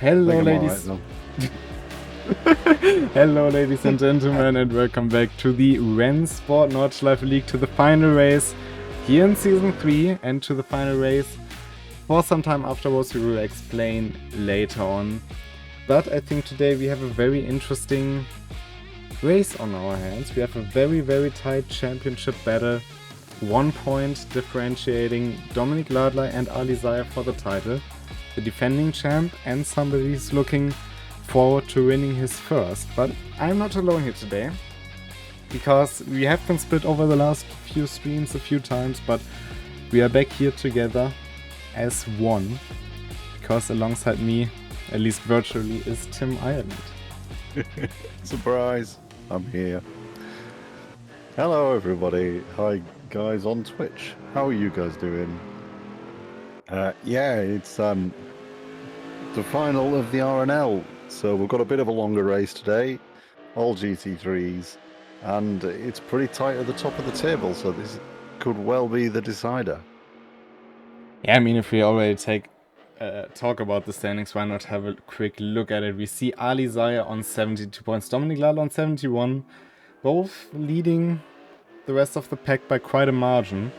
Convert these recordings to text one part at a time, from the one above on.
Hello, ladies. Hello, ladies and gentlemen, and welcome back to the RENNSPORT Nordschleife League, to the final race here in Season 3 and to the final race for some time afterwards. We will explain later on. But I think today we have a very interesting race on our hands. We have a very tight championship battle. 1 point differentiating Dominik Ladler and Ali Zaya for the title. The defending champ, and somebody who's looking forward to winning his first. But I'm not alone here today, because we have been split over the last few streams a few times, but we are back here together as one, because alongside me, at least virtually, is Tim Ireland. Surprise! I'm here. Hello everybody. Hi guys on Twitch. How are you guys doing? Yeah, it's the final of the RNL, so we've got a bit of a longer race today, all GT3s, and it's pretty tight at the top of the table, so this could well be the decider. Yeah, I mean, if we already talk about the standings, why not have a quick look at it? We see Ali Zaya on 72 points, Dominik Ladler on 71, both leading the rest of the pack by quite a margin.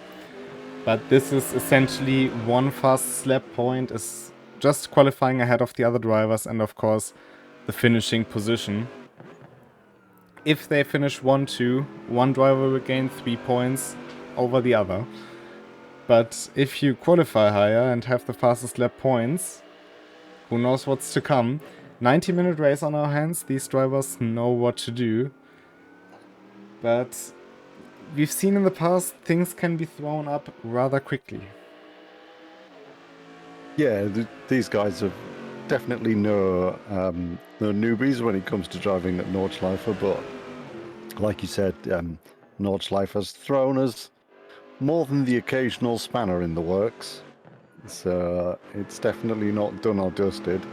But this is essentially one fast slap point, is just qualifying ahead of the other drivers, and of course the finishing position. If they finish 1-2, one driver will gain 3 points over the other. But if you qualify higher and have the fastest lap points, who knows what's to come. 90-minute race on our hands, these drivers know what to do. But we've seen in the past, things can be thrown up rather quickly. Yeah, these guys have definitely no newbies when it comes to driving at Nordschleife, but like you said, Nordschleife has thrown us more than the occasional spanner in the works. So it's definitely not done or dusted.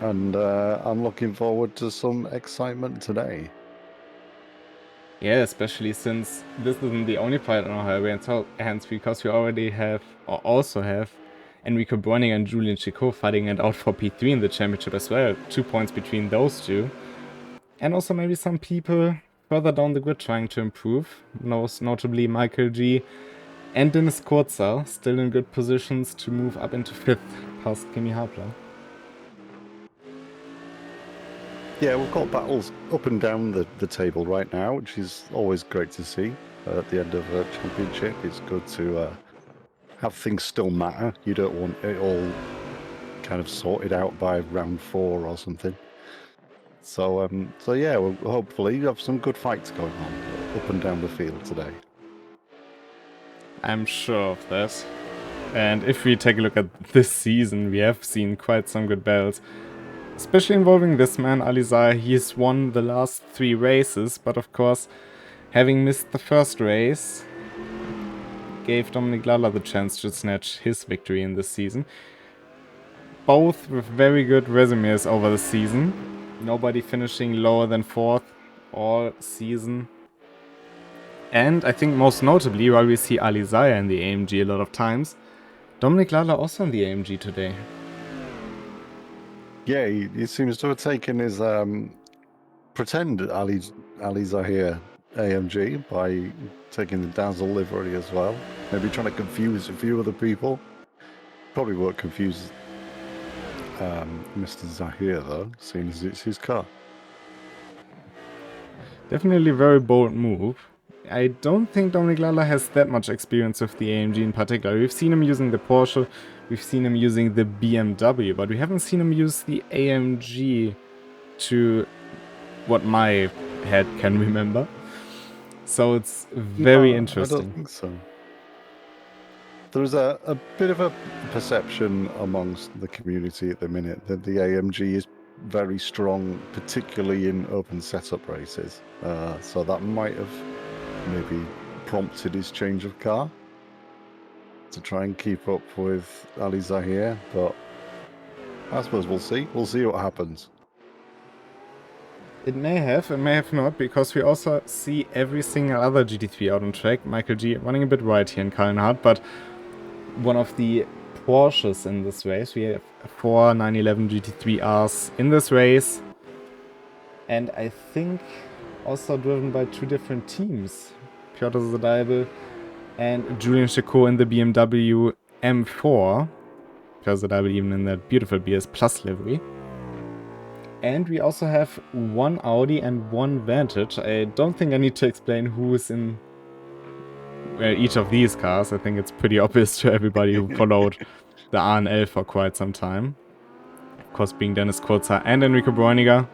And I'm looking forward to some excitement today. Yeah, especially since this isn't the only fight on our hands, because we already have, or also have, Enrico Bräuninger and Julian Chicot fighting it out for P3 in the championship as well. 2 points between those two. And also maybe some people further down the grid trying to improve. Most notably Michael G and Dennis Kurzer, still in good positions to move up into 5th past Kimi Hapler. Yeah, we've got battles up and down the table right now, which is always great to see at the end of a championship. It's good to have things still matter. You don't want it all kind of sorted out by round 4 or something. So yeah, we'll hopefully have some good fights going on up and down the field today. I'm sure of that. And if we take a look at this season, we have seen quite some good battles. Especially involving this man, Ali Zaya. He's won the last 3 races, but of course, having missed the first race, gave Dominik Ladler the chance to snatch his victory in this season. Both with very good resumes over the season. Nobody finishing lower than 4th all season. And I think most notably, while we see Ali Zaya in the AMG a lot of times, Dominik Ladler also in the AMG today. Yeah, he seems to have taken his pretend Ali Zahir AMG by taking the Dazzle livery as well. Maybe trying to confuse a few other people. Probably won't confuse Mr. Zahir though, seeing as it's his car. Definitely a very bold move. I don't think Dominik Ladler has that much experience with the AMG in particular. We've seen him using the Porsche, we've seen him using the BMW, but we haven't seen him use the AMG to what my head can remember. So it's very interesting. I don't think so. There's a bit of a perception amongst the community at the minute that the AMG is very strong, particularly in open setup races. So that might have maybe prompted his change of car to try and keep up with Ali Zahir, but I suppose we'll see. We'll see what happens. It may have not, because we also see every single other GT3 out on track. Michael G running a bit right here in Kallenhardt, but one of the Porsches in this race. We have 4 911 GT3Rs in this race. And I think also driven by 2 different teams. Piotr Zadajbel and Julian Chicot in the BMW M4. Piotr Zadajbel even in that beautiful BS Plus livery. And we also have 1 Audi and 1 Vantage. I don't think I need to explain who is in each of these cars. I think it's pretty obvious to everybody who followed the RNL for quite some time. Of course, being Dennis Kurzer and Enrico Bräuniger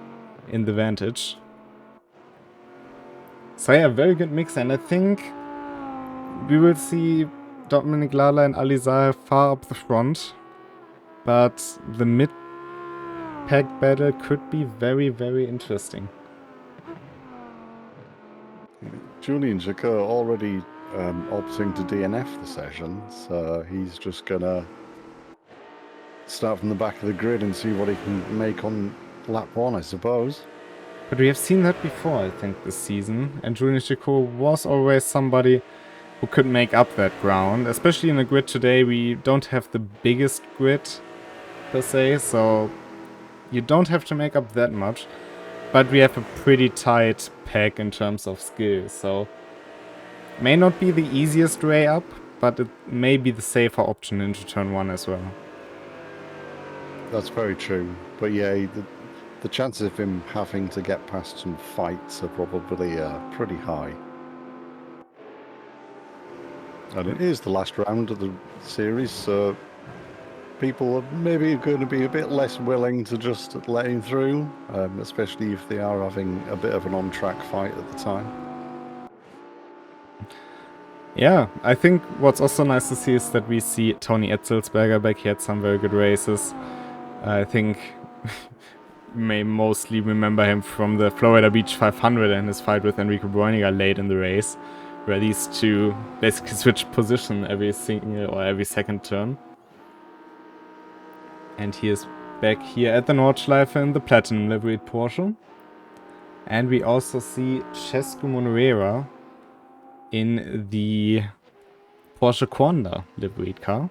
in the Vantage. So yeah, very good mix, and I think we will see Dominic Lala and Ali Zaha far up the front. But the mid-pack battle could be very, very interesting. Julian Chicot already opting to DNF the session, so he's just gonna start from the back of the grid and see what he can make on lap 1, I suppose. But we have seen that before, I think, this season, and Julian Chicot was always somebody who could make up that ground. Especially in a grid today, we don't have the biggest grid, per se, so you don't have to make up that much. But we have a pretty tight pack in terms of skill, so may not be the easiest way up, but it may be the safer option into turn 1 as well. That's very true, but yeah, the chances of him having to get past some fights are probably pretty high. And it is the last round of the series, so people are maybe going to be a bit less willing to just let him through, especially if they are having a bit of an on-track fight at the time. Yeah, I think what's also nice to see is that we see Tony Etzelsberger back. He had some very good races. I think you may mostly remember him from the Florida Beach 500 and his fight with Enrico Bräuniger late in the race, where these two basically switch position every single or every second turn. And he is back here at the Nordschleife in the Platinum liveried Porsche. And we also see Chesco Moreira in the Porsche Quanda liveried car.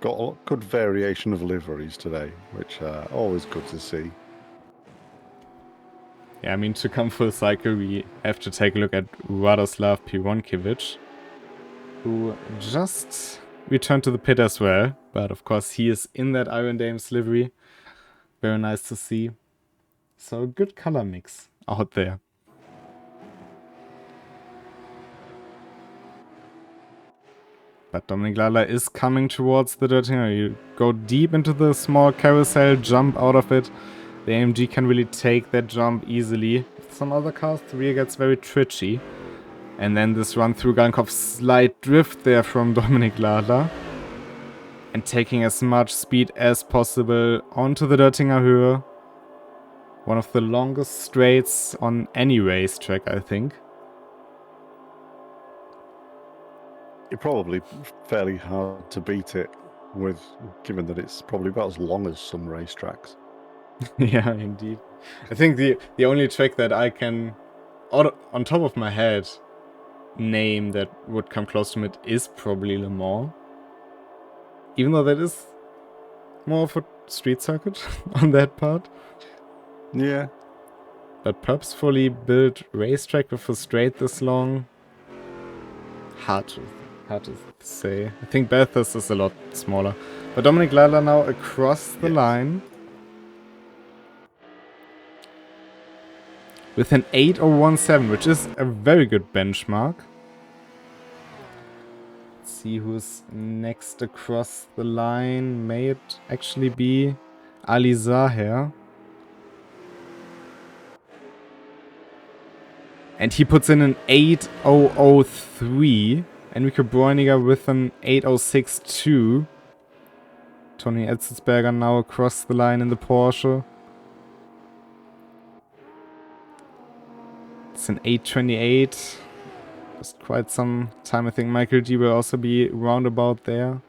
Got a good variation of liveries today, which always good to see. Yeah, I mean, to come full cycle, we have to take a look at Radoslav Pironkiewicz, who just returned to the pit as well. But of course, he is in that Iron Dames livery. Very nice to see. So, a good color mix out there. But Dominic Lala is coming towards the Dirtinger. You go deep into the small carousel, jump out of it. The AMG can really take that jump easily. With some other cars, the rear gets very twitchy. And then this run through Gankov slight drift there from Dominic Lala. And taking as much speed as possible onto the Dirtinger Höhe. One of the longest straights on any racetrack, I think. It's probably fairly hard to beat it, given that it's probably about as long as some racetracks. Yeah, indeed. I think the only track that I can, on top of my head, name that would come close to it is probably Le Mans. Even though that is more of a street circuit on that part. Yeah. But purposefully built racetrack with a straight this long, hard to say. I think Bathurst is a lot smaller. But Dominic Lala now across the line. With an 8:01.7, which is a very good benchmark. Let's see who's next across the line. May it actually be Ali Zaher? And he puts in an 8:003. Enrico Bräuniger with an 8:062. Tony Etzelsberger now across the line in the Porsche. It's an 8:28. Just quite some time. I think Michael G will also be roundabout there.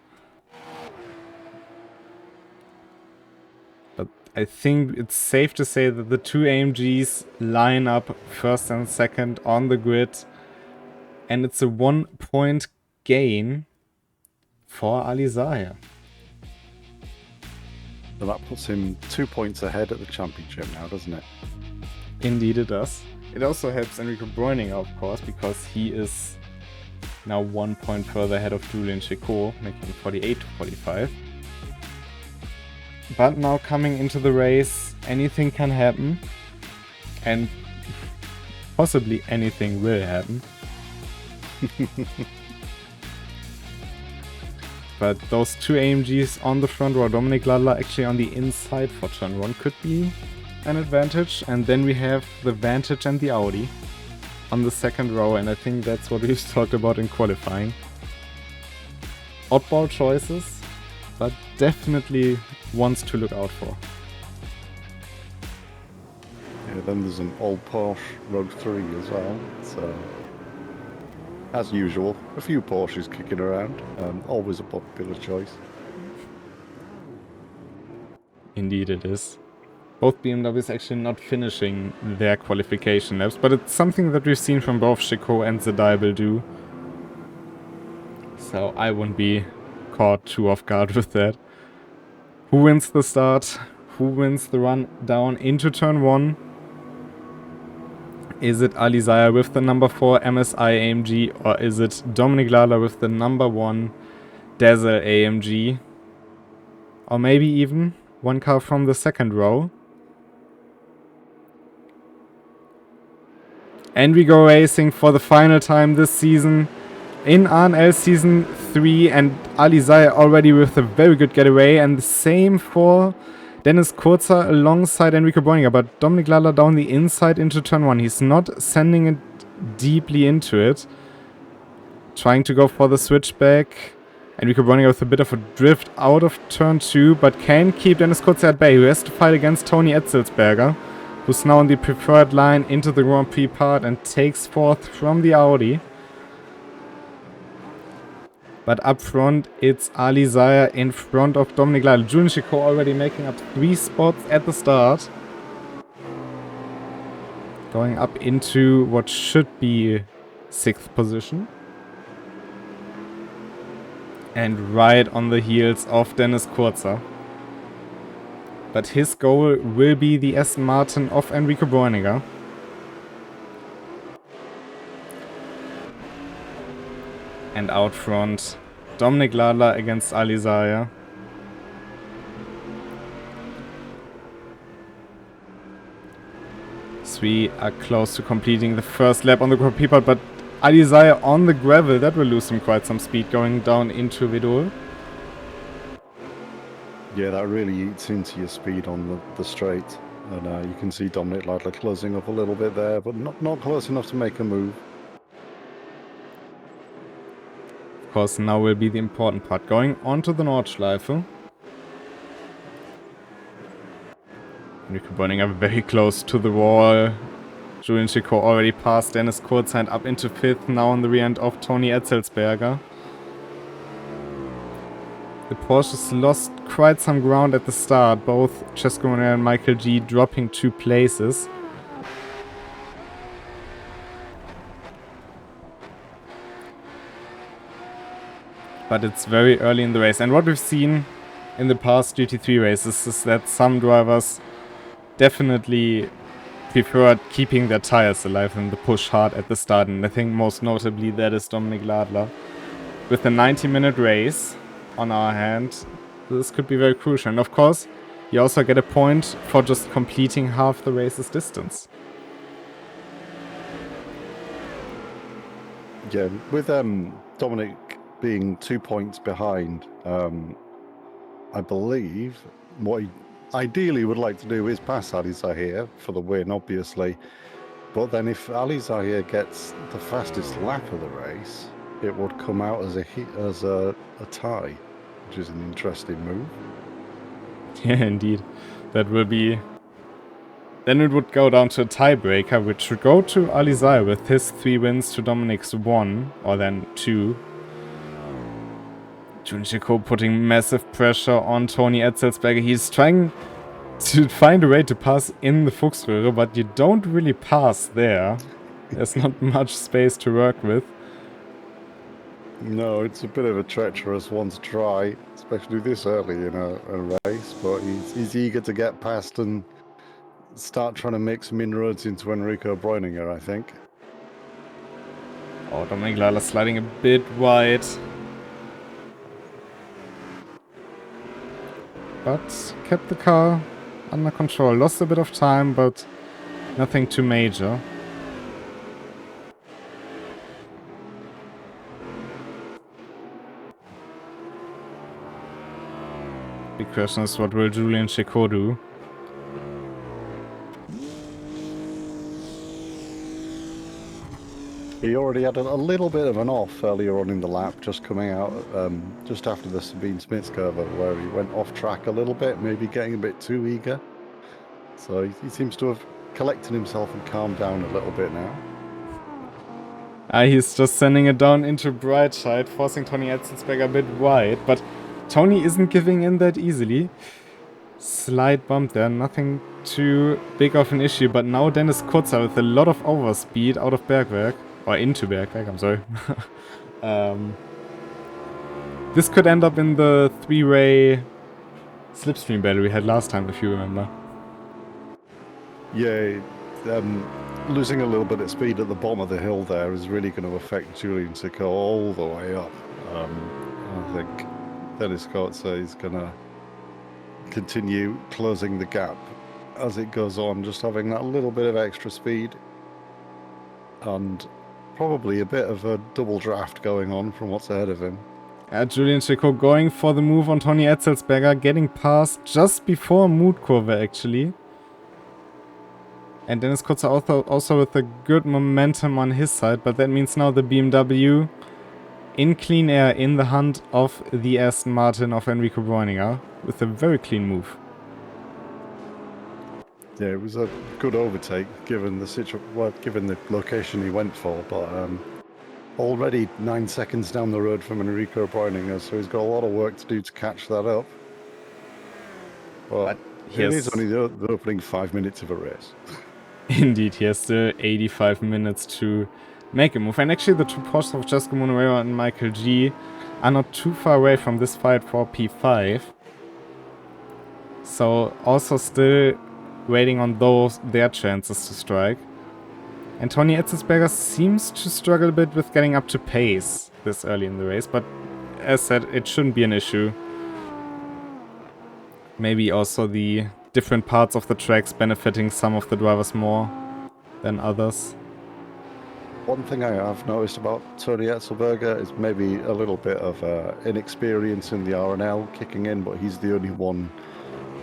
But I think it's safe to say that the two AMGs line up first and second on the grid. And it's a 1 point gain for Ali Zahir. And that puts him 2 points ahead at the championship now, doesn't it? Indeed it does. It also helps Enrico Bräuninger, of course, because he is now 1 point further ahead of Julian Chicot, making 48 to 45. But now coming into the race, anything can happen. And possibly anything will happen. But those two AMGs on the front row, Dominik Ladler actually on the inside for turn 1 could be an advantage. And then we have the Vantage and the Audi on the second row, and I think that's what we've talked about in qualifying. Oddball choices, but definitely ones to look out for. Yeah, then there's an old Porsche Rogue 3 as well, so as usual, a few Porsches kicking around, always a popular choice. Indeed it is. Both BMWs actually not finishing their qualification laps, but it's something that we've seen from both Chicot and Zedai do. So I wouldn't be caught too off guard with that. Who wins the start? Who wins the run down into turn 1? Is it Ali Zahir with the number 4 MSI AMG, or is it Dominik Ladler with the number 1 Dazzle AMG? Or maybe even one car from the second row. And we go racing for the final time this season in RNL Season 3, and Ali Zahir already with a very good getaway, and the same for Dennis Kurzer alongside Enrico Bräuninger, but Dominik Ladler down the inside into turn 1. He's not sending it deeply into it. Trying to go for the switchback. Enrico Bräuninger with a bit of a drift out of turn 2, but can keep Dennis Kurzer at bay, who has to fight against Toni Etzelsberger, who's now on the preferred line into the Grand Prix part and takes 4th from the Audi. But up front, it's Ali Zahir in front of Dominik Ladler. Julian Chicot already making up 3 spots at the start. Going up into what should be 6th position. And right on the heels of Dennis Kurzer. But his goal will be the Aston Martin of Enrico Bräuninger. And out front, Dominik Ladler against Ali Zahir. So we are close to completing the first lap on the Grand Prix part, but Ali Zahir on the gravel, that will lose him quite some speed going down into Vedol. Yeah, that really eats into your speed on the straight. And you can see Dominik Ladler closing up a little bit there, but not close enough to make a move. Of course, now will be the important part. Going on to the Nordschleife. Enrico Bräuninger very close to the wall. Julian Chicot already passed Dennis Kurzer and up into 5th, now on the rear end of Toni Etzelsberger. The Porsches lost quite some ground at the start, both Cesco Monet and Michael G dropping 2 places. But it's very early in the race, and what we've seen in the past GT3 races is that some drivers definitely preferred keeping their tires alive and the push hard at the start, and I think most notably that is Dominik Ladler. With a 90-minute race on our hand, this could be very crucial. And of course, you also get a point for just completing half the race's distance. Yeah, with Dominik being 2 points behind, I believe what he ideally would like to do is pass Ali Zahir for the win, obviously. But then if Ali Zahir gets the fastest lap of the race, it would come out as a tie, which is an interesting move. Yeah, indeed. That will be... Then it would go down to a tiebreaker, which would go to Ali Zahir with his 3 wins to Dominik's 1, or then 2. Julian Chicot putting massive pressure on Toni Etzelsberger. He's trying to find a way to pass in the Fuchsröhre, but you don't really pass there. There's not much space to work with. No, it's a bit of a treacherous one to try, especially this early in a race, but he's eager to get past and start trying to make some inroads into Enrico Bräuninger, I think. Oh, Dominik Lala sliding a bit wide. But kept the car under control. Lost a bit of time, but nothing too major. Big question is, what will Julian Chicot do? He already had a little bit of an off earlier on in the lap, just coming out just after the Sabine Smits curve, where he went off track a little bit, maybe getting a bit too eager. So he seems to have collected himself and calmed down a little bit now. He's just sending it down into bright side, forcing Tony Etzelsberger a bit wide, but Tony isn't giving in that easily. Slight bump there, nothing too big of an issue, but now Dennis Kurzer with a lot of overspeed out of Bergwerk, or into Bergwerk, I'm sorry. This could end up in the three-way slipstream battle we had last time, if you remember. Yeah, losing a little bit of speed at the bottom of the hill there is really going to affect Julian Chicot all the way up. I think Dennis Kurzer is going to continue closing the gap as it goes on, just having that little bit of extra speed and probably a bit of a double draft going on from what's ahead of him. Julian Chicot going for the move on Tony Etzelsberger, getting past just before Mood Kurve actually. And Dennis Kurzer also with a good momentum on his side, but that means now the BMW in clean air in the hunt of the Aston Martin of Enrico Bräuninger with a very clean move. Yeah, it was a good overtake given the given the location he went for, but already 9 seconds down the road from Enrico Bräuninger, so he's got a lot of work to do to catch that up. But it is only the opening 5 minutes of a race. Indeed, he has still 85 minutes to make a move. And actually the two Porsches of Jessica Monoreira and Michael G are not too far away from this fight for P5. So also still waiting on their chances to strike. And Tony Etzelsberger seems to struggle a bit with getting up to pace this early in the race, but as said, it shouldn't be an issue. Maybe also the different parts of the tracks benefiting some of the drivers more than others. One thing I have noticed about Tony Etzelsberger is maybe a little bit of inexperience in the RNL kicking in, but he's the only one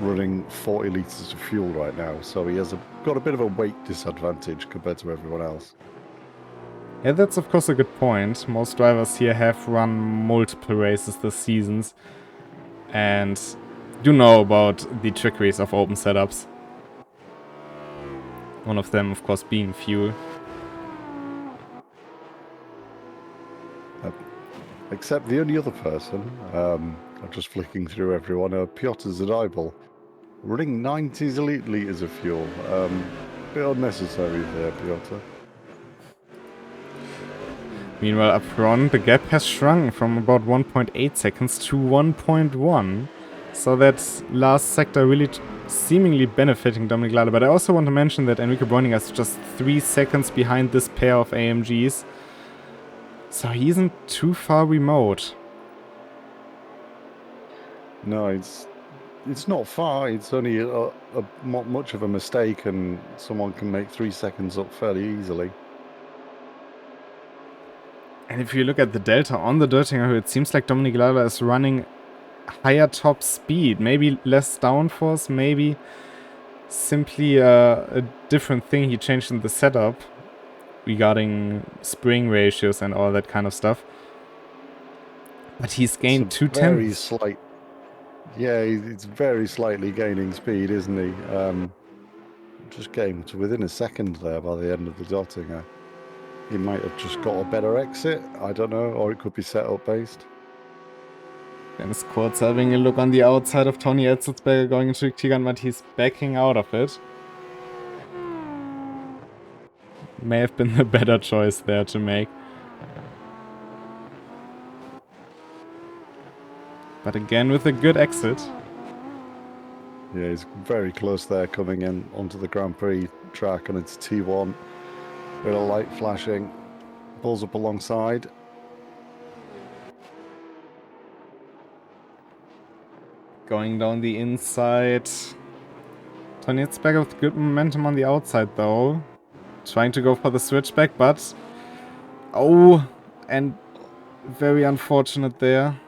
running 40 litres of fuel right now, so he has got a bit of a weight disadvantage compared to everyone else. Yeah, that's of course a good point. Most drivers here have run multiple races this season and do know about the trickeries of open setups. One of them, of course, being fuel. Except the only other person, I'm just flicking through everyone, Piotr Zadybal, running 90 litres of fuel. A bit unnecessary there, Piotr. Meanwhile, up front, the gap has shrunk from about 1.8 seconds to 1.1. So that last sector really seemingly benefiting Dominik Lala. But I also want to mention that Enrico Bräuninger is just 3 seconds behind this pair of AMGs. So he isn't too far remote. No, it's not far. It's only not much of a mistake, and someone can make 3 seconds up fairly easily. And if you look at the delta on the Dirtinger, it seems like Dominik Lala is running higher top speed. Maybe less downforce, maybe simply a different thing he changed in the setup regarding spring ratios and all that kind of stuff. But he's gained 2 tenths. Yeah, it's very slightly gaining speed, isn't he? Just getting to within a second there by the end of the Dottinger. He might have just got a better exit, I don't know, or it could be setup based. Dennis Kurz having a look on the outside of Tony Etzelsberger going into Tigan, but he's backing out of it. May have been the better choice there to make. But again with a good exit. Yeah, he's very close there, coming in onto the Grand Prix track and into T1. Bit of light flashing. Pulls up alongside. Going down the inside. Tony Hitzberger with good momentum on the outside though. Trying to go for the switchback, but... Oh, and very unfortunate there.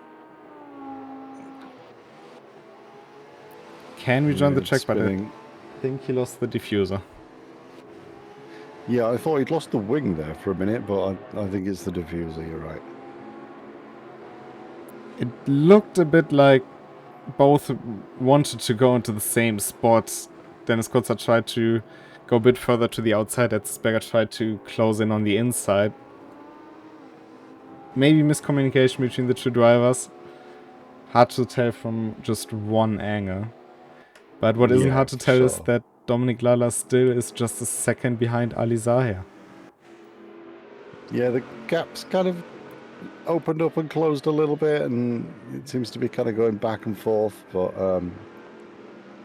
Can we join the track, but I think he lost the diffuser. Yeah, I thought he'd lost the wing there for a minute, but I think it's the diffuser, you're right. It looked a bit like both wanted to go into the same spot. Dennis Kutzer tried to go a bit further to the outside. Hitzberger tried to close in on the inside. Maybe miscommunication between the two drivers. Hard to tell from just one angle. But what isn't hard to tell is that Dominik Lala still is just a second behind Ali Zahir. Yeah, the gap's kind of opened up and closed a little bit, and it seems to be kind of going back and forth, but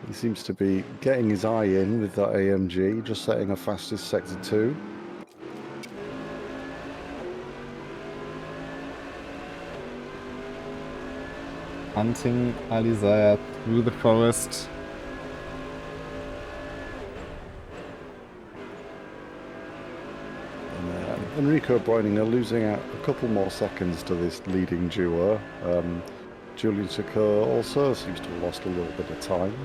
he seems to be getting his eye in with that AMG, just setting a fastest sector 2. Hunting Ali Zahir through the forest. Enrico Bräuninger are losing out a couple more seconds to this leading duo. Julian Chacur also seems to have lost a little bit of time.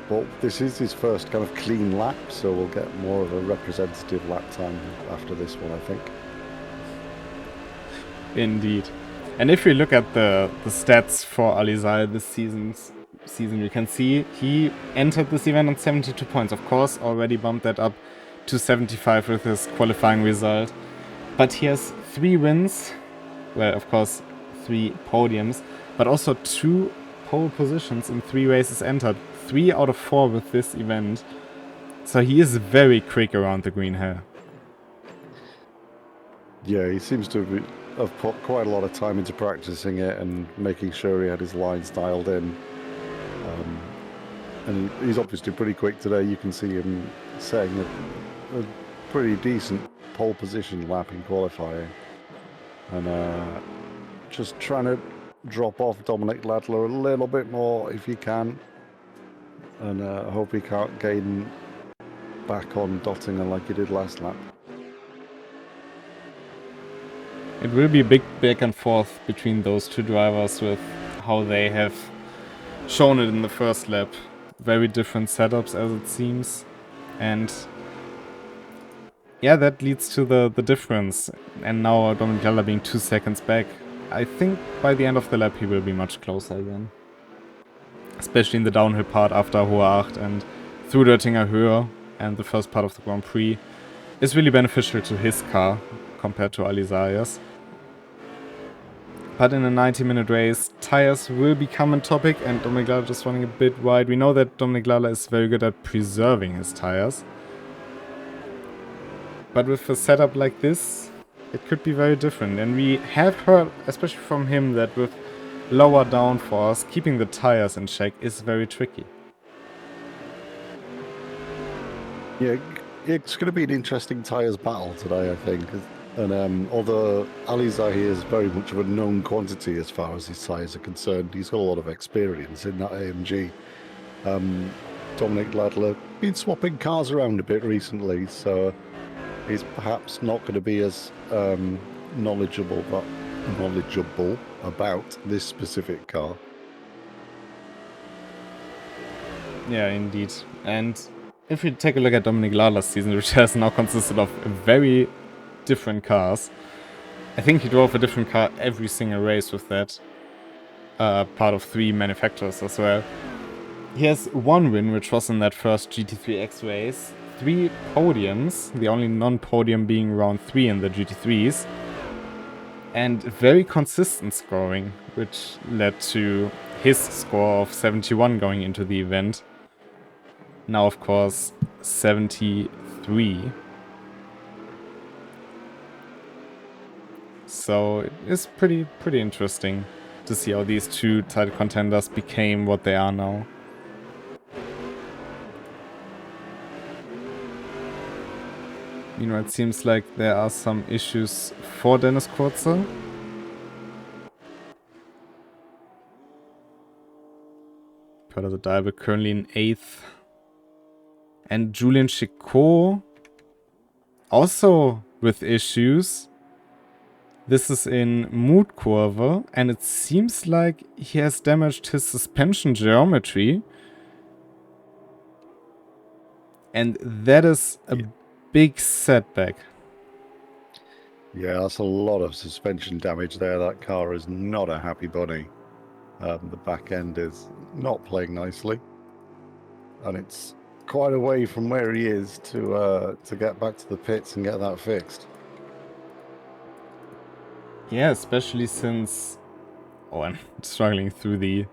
But this is his first kind of clean lap, so we'll get more of a representative lap time after this one, I think. Indeed. And if we look at the stats for Ali Zahir this season, we can see he entered this event on 72 points. Of course, already bumped that up to 75 with his qualifying result. But he has 3 wins, well, of course, 3 podiums, but also 2 pole positions in 3 races entered. 3 out of 4 with this event. So he is very quick around the green hill. Yeah, he seems to have put quite a lot of time into practicing it and making sure he had his lines dialed in. And he's obviously pretty quick today. You can see him setting a pretty decent pole position lap in qualifying. And just trying to drop off Dominik Ladler a little bit more if you can. And I hope he can't gain back on Dottinger like he did last lap. It will be a big back and forth between those two drivers with how they have shown it in the first lap. Very different setups as it seems. And yeah, that leads to the difference. And now Dominik Ladler being 2 seconds back. I think by the end of the lap he will be much closer again. Especially in the downhill part after Hohe Acht and through Döttinger Höhe and the first part of the Grand Prix is really beneficial to his car compared to Ali Zahir's. But in a 90-minute race, tires will become a topic, and Dominik Ladler just running a bit wide. We know that Dominik Ladler is very good at preserving his tires. But with a setup like this, it could be very different. And we have heard, especially from him, that with lower downforce, keeping the tires in check is very tricky. Yeah, it's going to be an interesting tyres battle today, I think. And although Ali Zahir is very much of a known quantity as far as his tyres are concerned, he's got a lot of experience in that AMG. Dominik Ladler been swapping cars around a bit recently, so he's perhaps not going to be as knowledgeable about this specific car. Yeah, indeed. And if we take a look at Dominik Ladler's season, which has now consisted of very different cars. I think he drove a different car every single race with that. Part of 3 manufacturers as well. He has 1 win, which was in that first GT3X race. 3 podiums, the only non-podium being round 3 in the GT3s. And very consistent scoring, which led to his score of 71 going into the event. Now, of course, 73. So it is pretty interesting to see how these two title contenders became what they are now. Meanwhile, it seems like there are some issues for Dennis Kurzer. Part of the dive currently in 8th. And Julian Chicot also with issues. This is in Mood Kurve, and it seems like he has damaged his suspension geometry. And that is a big setback. Yeah, that's a lot of suspension damage there. That car is not a happy bunny. The back end is not playing nicely. And it's quite a way from where he is to get back to the pits and get that fixed. Yeah, especially since... Oh, I'm struggling through the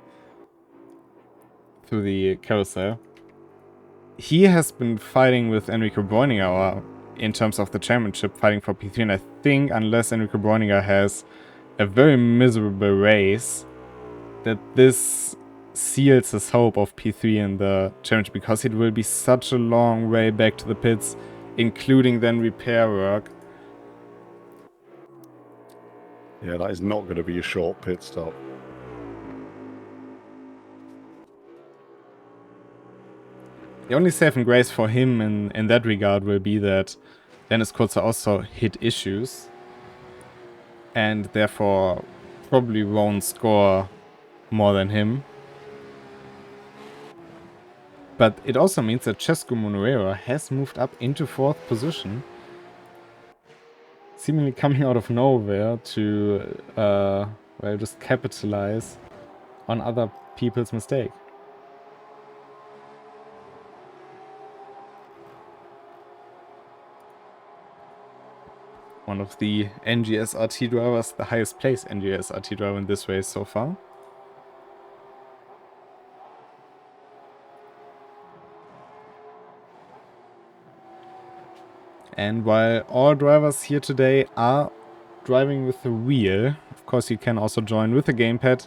carousel. He has been fighting with Enrico Bräuninger in terms of the championship, fighting for P3, and I think unless Enrico Bräuninger has a very miserable race, that this seals his hope of P3 in the championship, because it will be such a long way back to the pits, including then repair work. Yeah, that is not going to be a short pit stop. The only saving grace for him in that regard will be that Dennis Kurzer also hit issues, and therefore probably won't score more than him. But it also means that Cesco Monuera has moved up into 4th position, seemingly coming out of nowhere to well, just capitalize on other people's mistake. One of the NGSRT drivers, the highest placed NGSRT driver in this race so far. And while all drivers here today are driving with the wheel, of course you can also join with the gamepad.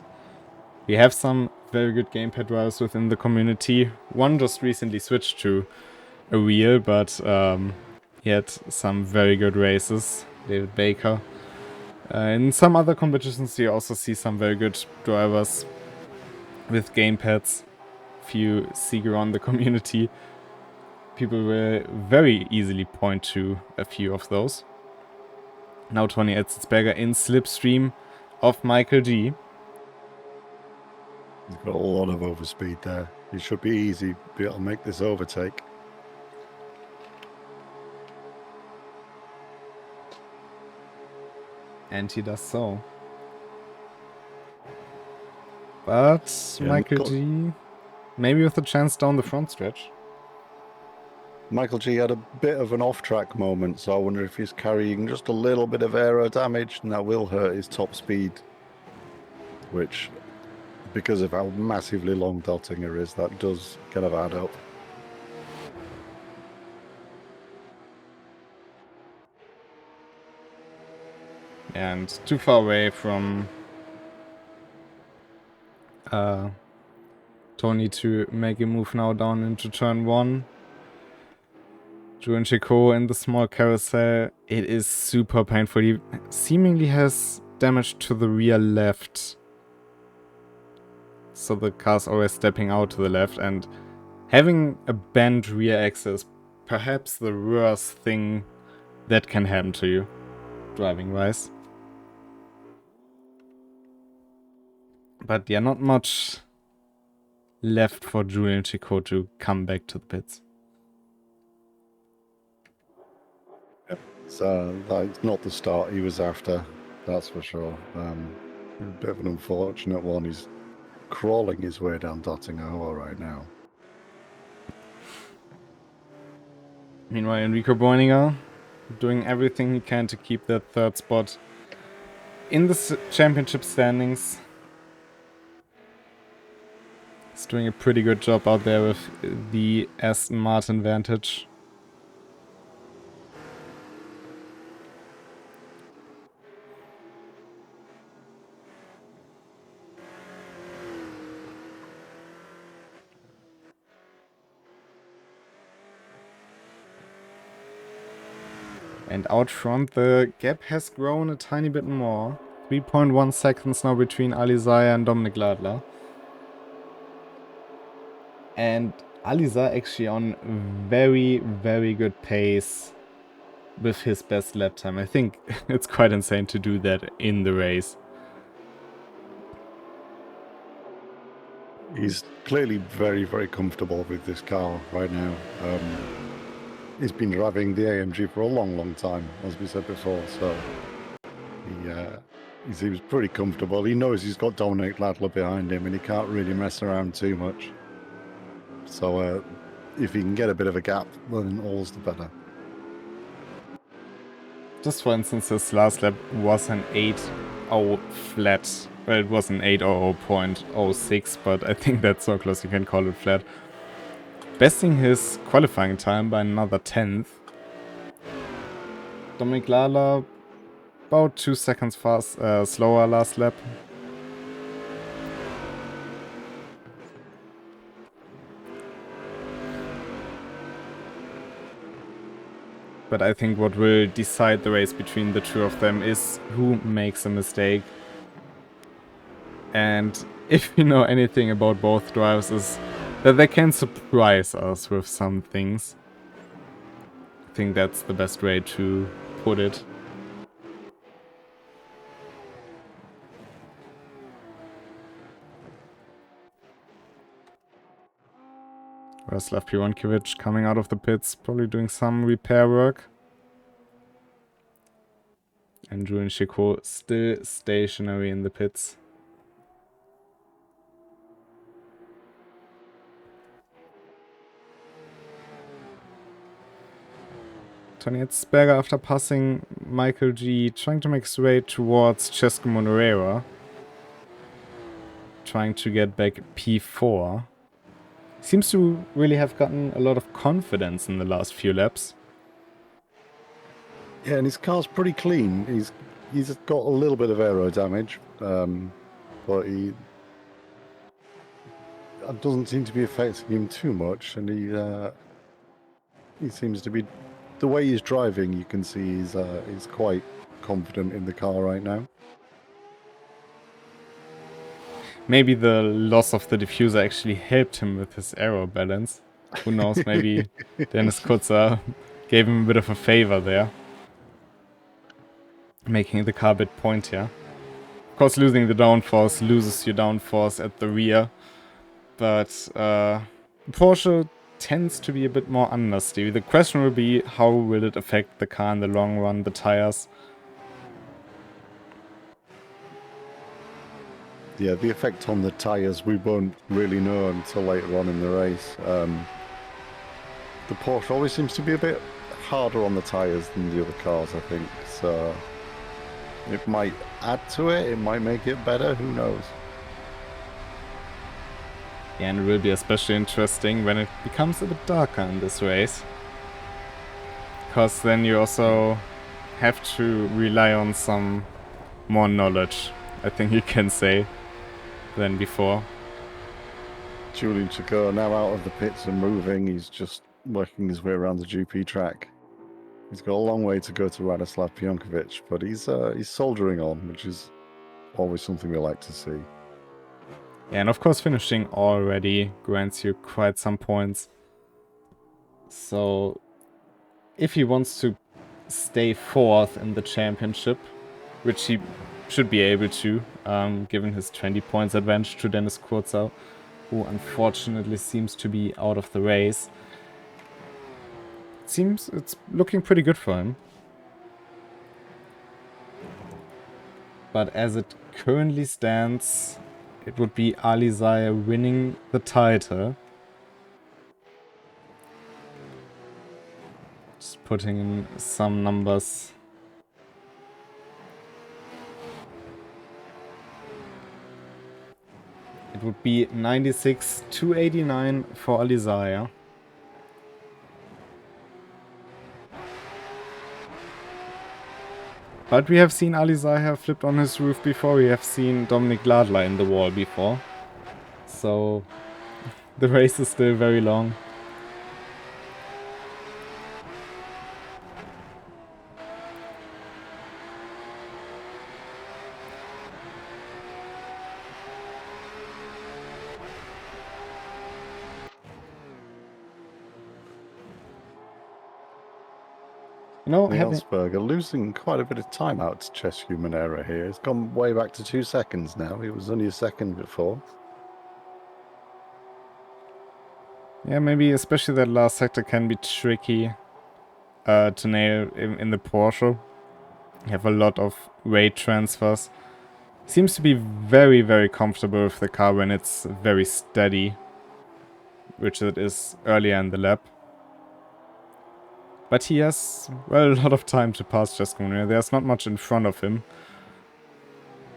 We have some very good gamepad drivers within the community. One just recently switched to a wheel, but he had some very good races, David Baker. In some other competitions you also see some very good drivers with gamepads. If you see around the community, people will very easily point to a few of those. Now Tony Etzelsberger in slipstream of Michael G. He's got a lot of overspeed there. It should be easy to be able to make this overtake. And he does so. But yeah, Michael G, maybe with a chance down the front stretch. Michael G had a bit of an off-track moment, so I wonder if he's carrying just a little bit of aero damage, and that will hurt his top speed. Which, because of how massively long Dottinger is, that does kind of add up. And too far away from Tony to make a move now down into turn 1. Julian Chicot in the small carousel. It is super painful. He seemingly has damage to the rear left. So the car's always stepping out to the left, and having a bent rear axle is perhaps the worst thing that can happen to you, driving-wise. But yeah, not much left for Julian Chicot to come back to the pits. So that's not the start he was after, that's for sure. A bit of an unfortunate one. He's crawling his way down Dottinger right now. Meanwhile, Enrico Bräuninger doing everything he can to keep that 3rd spot in the championship standings. He's doing a pretty good job out there with the Aston Martin Vantage. And out front, the gap has grown a tiny bit more. 3.1 seconds now between Alizaya and Dominic Ladler. And Alizaya actually on very, very good pace with his best lap time. I think it's quite insane to do that in the race. He's clearly very, very comfortable with this car right now. He's been driving the AMG for a long, long time, as we said before, so he seems pretty comfortable. He knows he's got Dominic Ladler behind him and he can't really mess around too much. So if he can get a bit of a gap, then all's the better. Just for instance, his last lap was an 8.0 flat. Well, it was an 8.00.06, but I think that's so close you can call it flat. Besting his qualifying time by another 10th. Dominic Ladler about 2 seconds slower last lap. But I think what will decide the race between the two of them is who makes a mistake. And if you know anything about both drivers, is that they can surprise us with some things. I think that's the best way to put it. Raslav Pironkovic coming out of the pits, probably doing some repair work. And Julian Chico still stationary in the pits. Tony Etzberger, after passing Michael G, trying to make his way towards Cesco Moreira. Trying to get back P4. Seems to really have gotten a lot of confidence in the last few laps. Yeah, and his car's pretty clean. He's got a little bit of aero damage, but it doesn't seem to be affecting him too much, and he seems to be, the way he's driving, you can see he's quite confident in the car right now. Maybe the loss of the diffuser actually helped him with his aero balance. Who knows, maybe Dennis Kutzer gave him a bit of a favor there. Making the car a bit pointier. Of course, losing the downforce loses your downforce at the rear. But Porsche tends to be a bit more understeer. The question will be, how will it affect the car in the long run, the tires? Yeah, the effect on the tyres we won't really know until later on in the race. The Porsche always seems to be a bit harder on the tyres than the other cars, I think. So it might add to it, it might make it better, who knows? Yeah, and it will be especially interesting when it becomes a bit darker in this race. Because then you also have to rely on some more knowledge, I think you can say, than before. Julian Chico now out of the pits and moving. He's just working his way around the GP track. He's got a long way to go to Radoslav Pionkovic, but he's soldiering on, which is always something we like to see. Yeah, and of course finishing already grants you quite some points. So if he wants to stay fourth in the championship, which he should be able to, given his 20 points advantage to Dennis Kurzow, who unfortunately seems to be out of the race. It seems it's looking pretty good for him. But as it currently stands, it would be Alizaya winning the title. Just putting in some numbers. It would be 96-289 for Alizaya. But we have seen Alizaya flipped on his roof before. We have seen Dominic Ladler in the wall before. So the race is still very long. You know, Nielsberger losing quite a bit of time out to Chesky Monera here. It's gone way back to 2 seconds now. He was only a second before. Yeah, maybe especially that last sector can be tricky to nail in the Porsche. You have a lot of weight transfers. Seems to be very, very comfortable with the car when it's very steady, which it is earlier in the lap. But he has, well, a lot of time to pass Chesky. There's not much in front of him.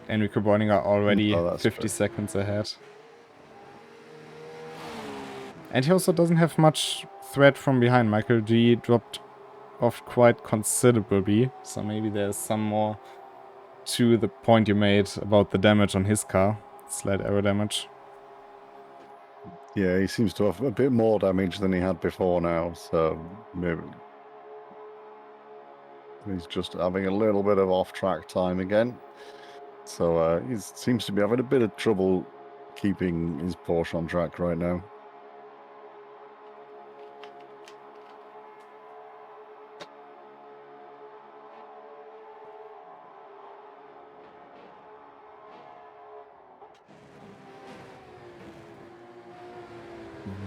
Enrico Borning are already 50 seconds ahead. And he also doesn't have much threat from behind. Michael G dropped off quite considerably, so maybe there's some more to the point you made about the damage on his car. Slight aero damage. Yeah, he seems to have a bit more damage than he had before now, so maybe he's just having a little bit of off-track time again. So he seems to be having a bit of trouble keeping his Porsche on track right now.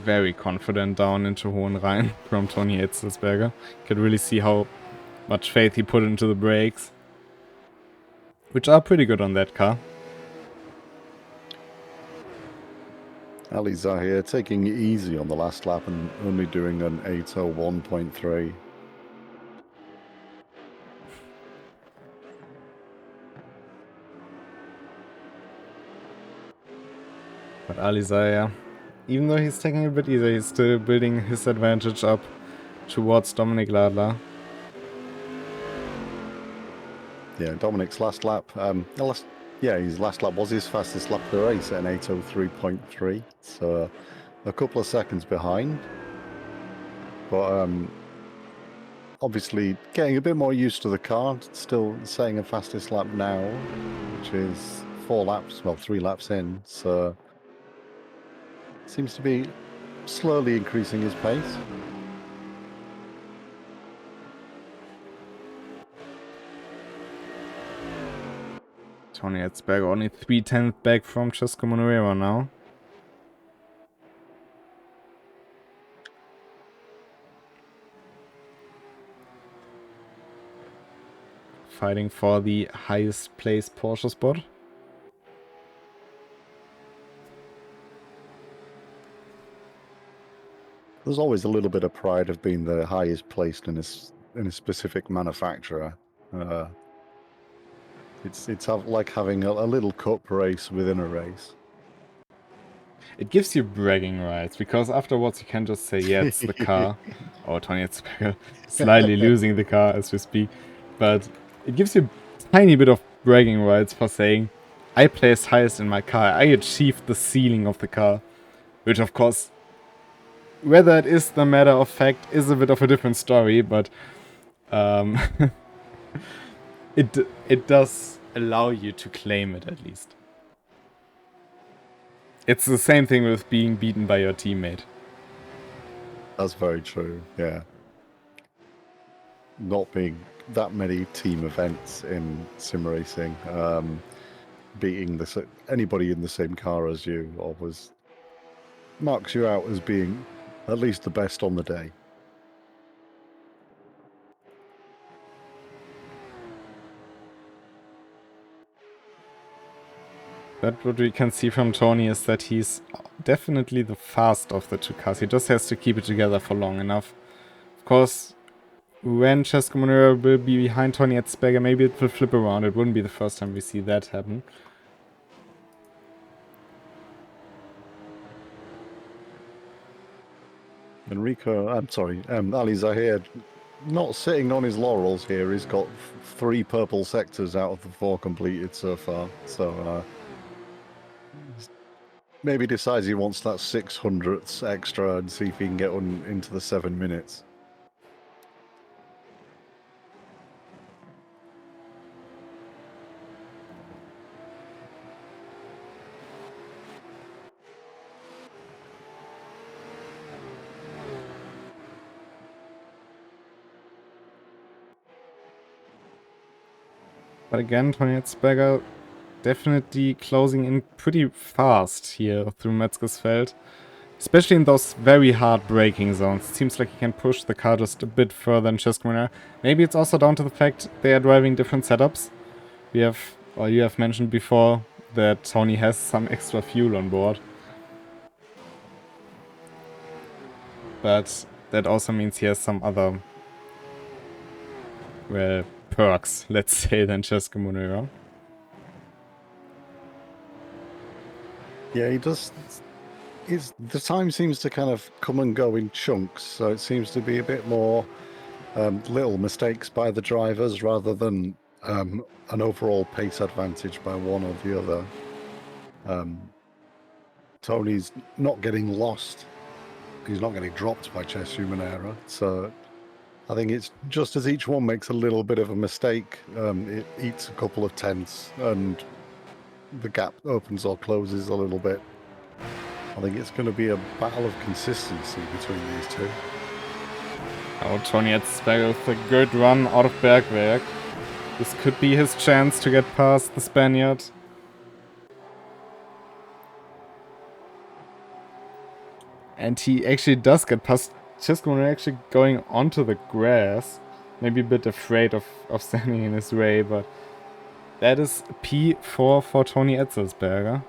Very confident down into Hohenrhein from Toni Etzelsberger. You can really see how much faith he put into the brakes, which are pretty good on that car. Ali Zahir taking it easy on the last lap and only doing an 801.3. But Ali Zahir, even though he's taking it a bit easier, he's still building his advantage up towards Dominik Ladler. Yeah, Dominic's last lap, his last lap was his fastest lap of the race at an 803.3, so a couple of seconds behind. But obviously getting a bit more used to the car, still setting a fastest lap now, which is 3 laps in, so seems to be slowly increasing his pace. Toni Etzelsberger only 3/10 back from Chesky Monera now. Fighting for the highest placed Porsche spot. There's always a little bit of pride of being the highest placed in a specific manufacturer. It's like having a little cup race within a race. It gives you bragging rights, because afterwards you can just say, yeah, it's the car. Oh, Toni Etzelsberger slightly losing the car as we speak. But it gives you a tiny bit of bragging rights for saying, I placed highest in my car. I achieved the ceiling of the car. Which, of course, whether it is the matter of fact is a bit of a different story, but it does allow you to claim it, at least. It's the same thing with being beaten by your teammate. That's very true, yeah. Not being that many team events in sim racing, beating anybody in the same car as you always marks you out as being at least the best on the day. But what we can see from Toni is that he's definitely the fast of the two cars. He just has to keep it together for long enough. Of course, when Chesky Monera will be behind Toni Etzelsberger, maybe it will flip around. It wouldn't be the first time we see that happen. Ali Zahir, not sitting on his laurels here. He's got 3 purple sectors out of the 4 completed so far. So maybe decides he wants that 600th extra and see if he can get into the 7 minutes. But again, Tony Etzberger definitely closing in pretty fast here through Metzgersfeld. Especially in those very hard braking zones. It seems like he can push the car just a bit further than Cesco. Maybe it's also down to the fact they are driving different setups. You have mentioned before that Tony has some extra fuel on board. But that also means he has some other, well, perks, let's say, than Cesco Monera. Yeah, he does. The time seems to kind of come and go in chunks, so it seems to be a bit more little mistakes by the drivers rather than an overall pace advantage by one or the other. Tony's not getting lost. He's not getting dropped by Cesco Monera, so I think it's just as each one makes a little bit of a mistake, it eats a couple of tenths and the gap opens or closes a little bit. I think it's going to be a battle of consistency between these two. Oh, Tony Etzberger with a good run out of Bergwerk. This could be his chance to get past the Spaniard. And he actually does get past Cesco, actually going onto the grass. Maybe a bit afraid of standing in his way, but that is P4 for Tony Etzelsberger.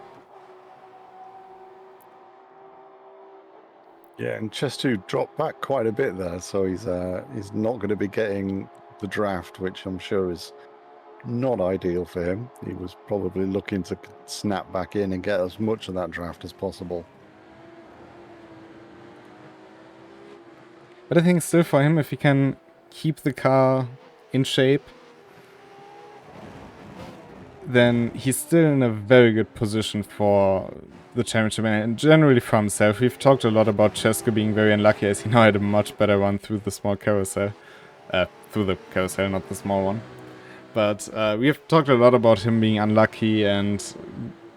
Yeah, and Chess2 dropped back quite a bit there, so he's not going to be getting the draft, which I'm sure is not ideal for him. He was probably looking to snap back in and get as much of that draft as possible. But I think still for him, if he can keep the car in shape, then he's still in a very good position for the championship and generally for himself. We've talked a lot about Cesco being very unlucky, as he now had a much better run through the small carousel. Through the carousel, not the small one. But we have talked a lot about him being unlucky and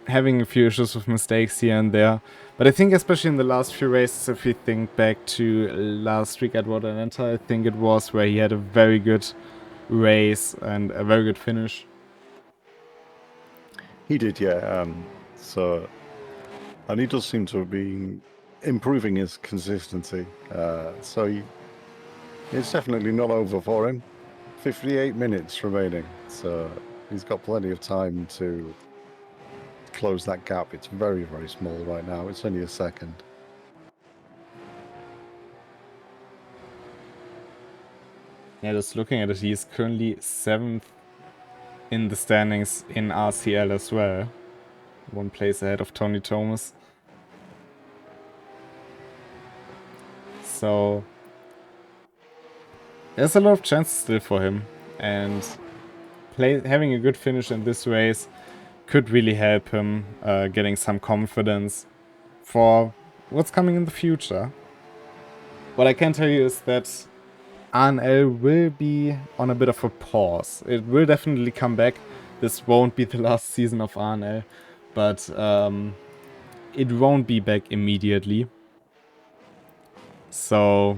having a few issues with mistakes here and there. But I think especially in the last few races, if we think back to last week at Road Atlanta, I think it was where he had a very good race and a very good finish. He did, yeah. And he does seem to have been improving his consistency. So it's definitely not over for him. 58 minutes remaining, so he's got plenty of time to close that gap. It's very, very small right now. It's only a second. Yeah, just looking at it, he's currently 7th in the standings in RCL as well. 1 place ahead of Tony Thomas. So there's a lot of chances still for him, and having a good finish in this race could really help him getting some confidence for what's coming in the future. What I can tell you is that RNL will be on a bit of a pause. It will definitely come back. This won't be the last season of RNL, but it won't be back immediately. So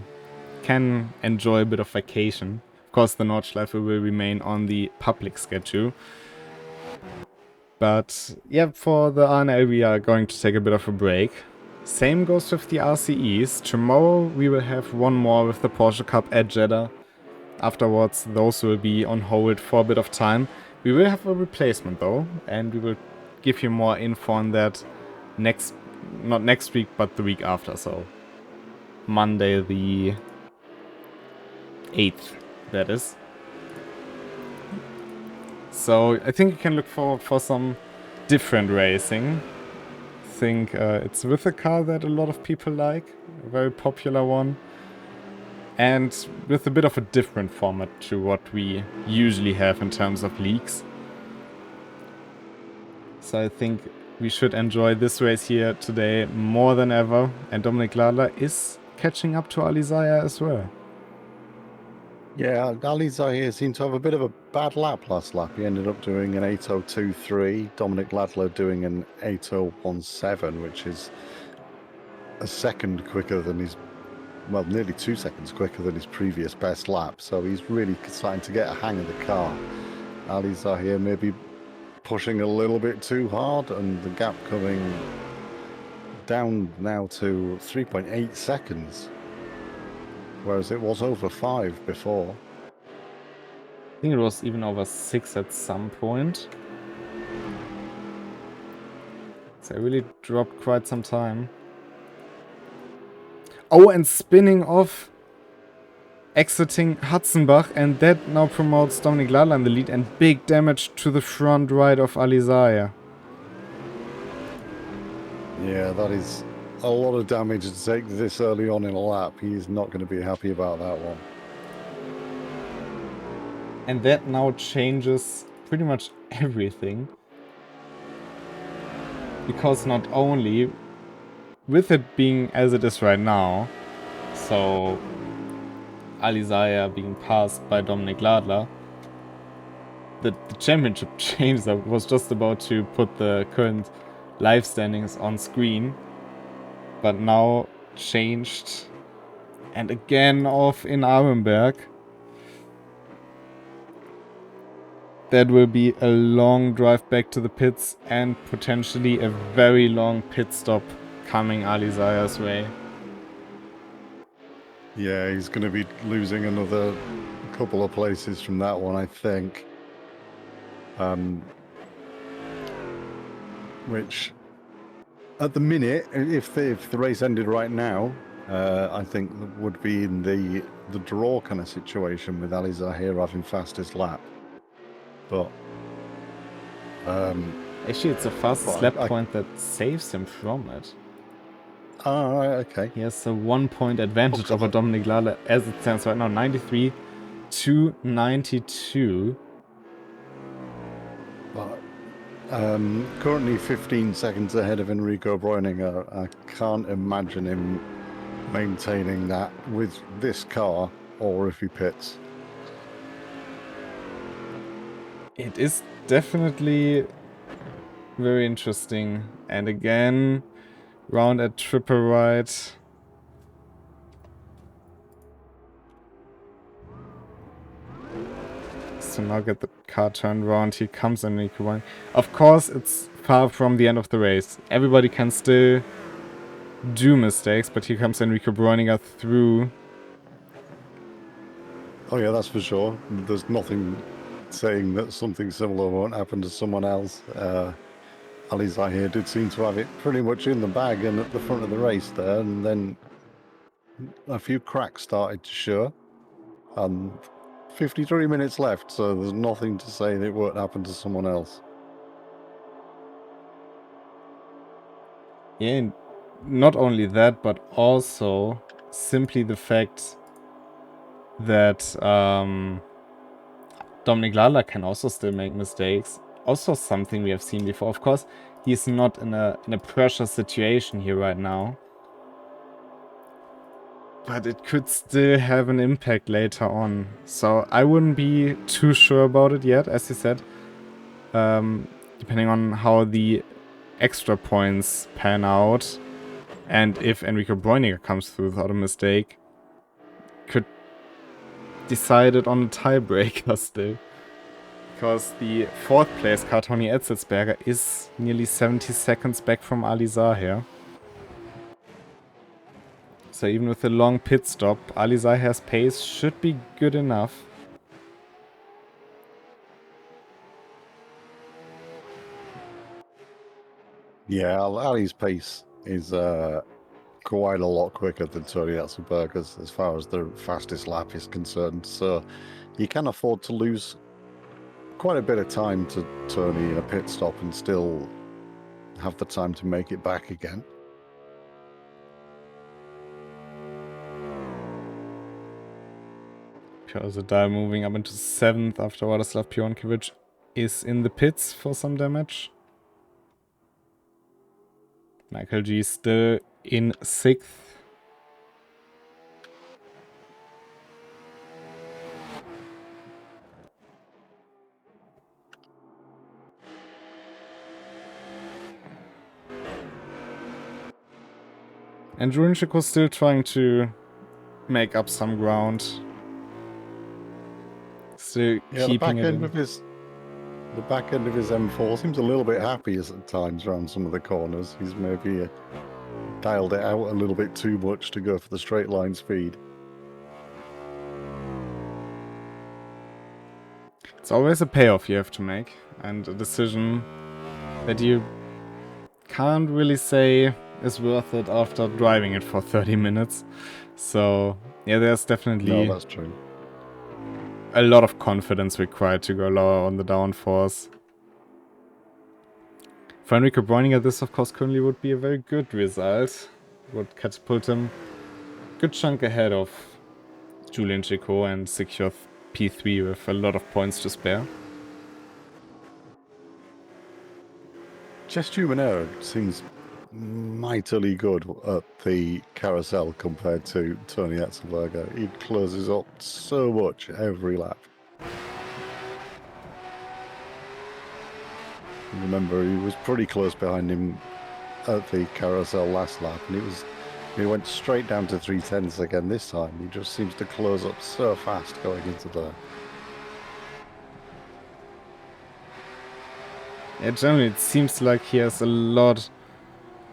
can enjoy a bit of vacation. Of course, the Nordschleife will remain on the public schedule. But yeah, for the RNL we are going to take a bit of a break. Same goes with the RCEs. Tomorrow we will have one more with the Porsche Cup at Jeddah. Afterwards, those will be on hold for a bit of time. We will have a replacement though, and we will give you more info on that not next week, but the week after. So Monday the 8th, that is. So I think you can look forward for some different racing. I think it's with a car that a lot of people like, a very popular one, and with a bit of a different format to what we usually have in terms of leagues. So I think we should enjoy this race here today more than ever, and Dominik Ladler is catching up to Ali Zaya as well. Yeah, Ali Zahir seemed to have a bit of a bad lap last lap. He ended up doing an 8:02.3. Dominik Ladler doing an 8:017, which is a second quicker than his, well, nearly 2 seconds quicker than his previous best lap. So he's really starting to get a hang of the car. Ali Zahir maybe pushing a little bit too hard, and the gap coming down now to 3.8 seconds, whereas it was over 5 before. I think it was even over 6 at some point. So I really dropped quite some time. Oh, and spinning off, exiting Hatzenbach, and that now promotes Dominik Ladler in the lead, and big damage to the front right of Ali Zahir. Yeah, that is a lot of damage to take this early on in a lap. He's not going to be happy about that one. And that now changes pretty much everything. Because not only, with it being as it is right now, so Ali Zahir being passed by Dominik Ladler, the championship change. I was just about to put the current live standings on screen, but now changed, and again off in Arenberg. That will be a long drive back to the pits and potentially a very long pit stop coming Ali Zahir's way. Yeah, he's going to be losing another couple of places from that one, I think. Which, at the minute, if the race ended right now, I think would be in the draw kind of situation with Ali Zahir having fastest lap. But actually, it's a fastest lap point that saves him from it. Oh, right, okay. He has a 1 point advantage over Dominik Ladler as it stands right now, 93 to 92. But currently 15 seconds ahead of Enrico Bräuninger. I can't imagine him maintaining that with this car, or if he pits. It is definitely very interesting. And again, round at triple right. So now get the car turned around. Here comes Enrico Bräuninger. Of course, it's far from the end of the race. Everybody can still do mistakes, but here comes Enrico Bräuninger through. Oh yeah, that's for sure. There's nothing saying that something similar won't happen to someone else. Ali Zahir did seem to have it pretty much in the bag and at the front of the race there, and then a few cracks started to show. And 53 minutes left, so there's nothing to say that it won't happen to someone else. Yeah, and not only that, but also simply the fact that Dominik Ladler can also still make mistakes. Also something we have seen before. Of course, he's not in a pressure situation here right now. But it could still have an impact later on. So I wouldn't be too sure about it yet, as you said. Depending on how the extra points pan out. And if Enrico Bräuninger comes through without a mistake, could decide it on a tiebreaker still. Because the 4th place car, Tony Etzelsberger, is nearly 70 seconds back from Ali Zahir. So even with a long pit stop, Ali Zahir's pace should be good enough. Yeah, Ali's pace is quite a lot quicker than Tony Etzelsberger's as far as the fastest lap is concerned. So you can afford to lose quite a bit of time to Tony in a pit stop and still have the time to make it back again. Krystall moving up into 7th after Władysław Pionkiewicz is in the pits for some damage. Michael G still in 6th. And Jurinchik was still trying to make up some ground. Still keeping it in. The back end of his M4 seems a little bit happy at times around some of the corners. He's maybe dialed it out a little bit too much to go for the straight line speed. It's always a payoff you have to make, and a decision that you can't really say is worth it after driving it for 30 minutes. So, yeah, there's definitely No, that's true. a lot of confidence required to go lower on the downforce. For Enrico Bräuninger, this of course currently would be a very good result. Would catapult him a good chunk ahead of Julian Chico and secure P3 with a lot of points to spare. Just human error seems mightily good at the carousel compared to Tony Etzelberger. He closes up so much every lap. Remember, he was pretty close behind him at the carousel last lap, and he went straight down to 3/10 again this time. He just seems to close up so fast going into there. Yeah, generally it seems like he has a lot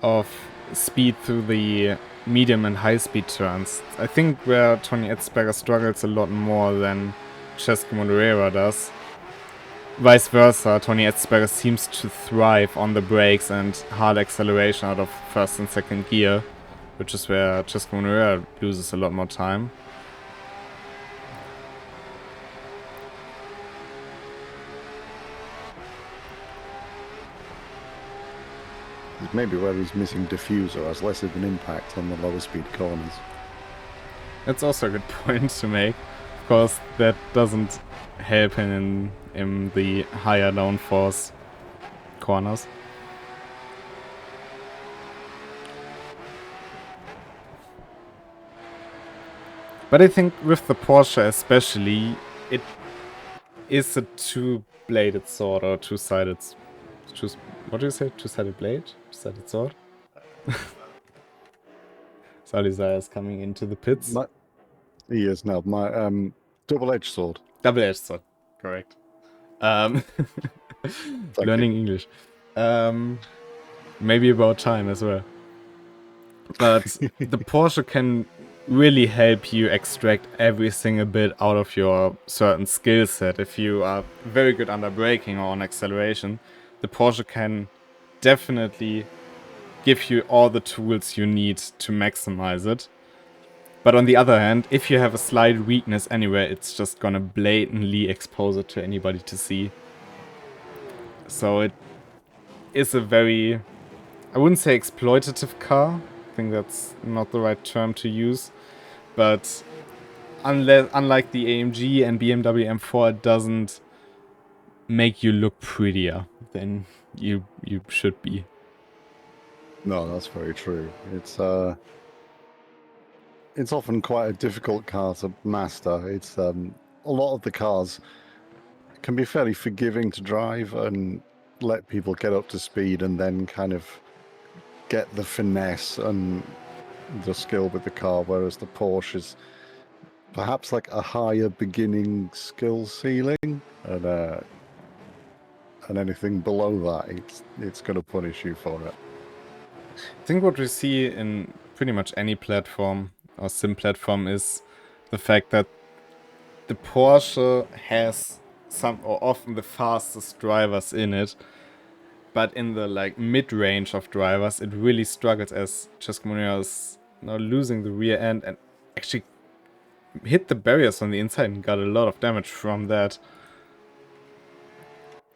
of speed through the medium and high speed turns. I think where Tony Etzberger struggles a lot more than Cesco Moreira does. Vice versa, Tony Etzberger seems to thrive on the brakes and hard acceleration out of first and second gear, which is where Cesco Moreira loses a lot more time. Maybe where he's missing diffuser has less of an impact on the lower speed corners. That's also a good point to make. Of course, that doesn't help him in the higher downforce corners. But I think with the Porsche especially, it is a two-bladed sword or two-sided... What do you say? Two-sided blade? Two-sided sword? Salizar is coming into the pits. He is now. My double-edged sword. Double-edged sword, correct. Learning English. Maybe about time as well. But the Porsche can really help you extract every single bit out of your certain skill set. If you are very good under braking or on acceleration, the Porsche can definitely give you all the tools you need to maximize it. But on the other hand, if you have a slight weakness anywhere, it's just gonna blatantly expose it to anybody to see. So it is a very, I wouldn't say exploitative car. I think that's not the right term to use. But unlike the AMG and BMW M4, it doesn't make you look prettier than you should be. No, that's very true. It's often quite a difficult car to master. It's a lot of the cars can be fairly forgiving to drive and let people get up to speed and then kind of get the finesse and the skill with the car, whereas the Porsche is perhaps like a higher beginning skill ceiling, and anything below that, it's going to punish you for it. I think what we see in pretty much any platform or sim platform is the fact that the Porsche has some or often the fastest drivers in it, but in the like mid-range of drivers it really struggles, as Cesco Moreira is now losing the rear end and actually hit the barriers on the inside and got a lot of damage from that.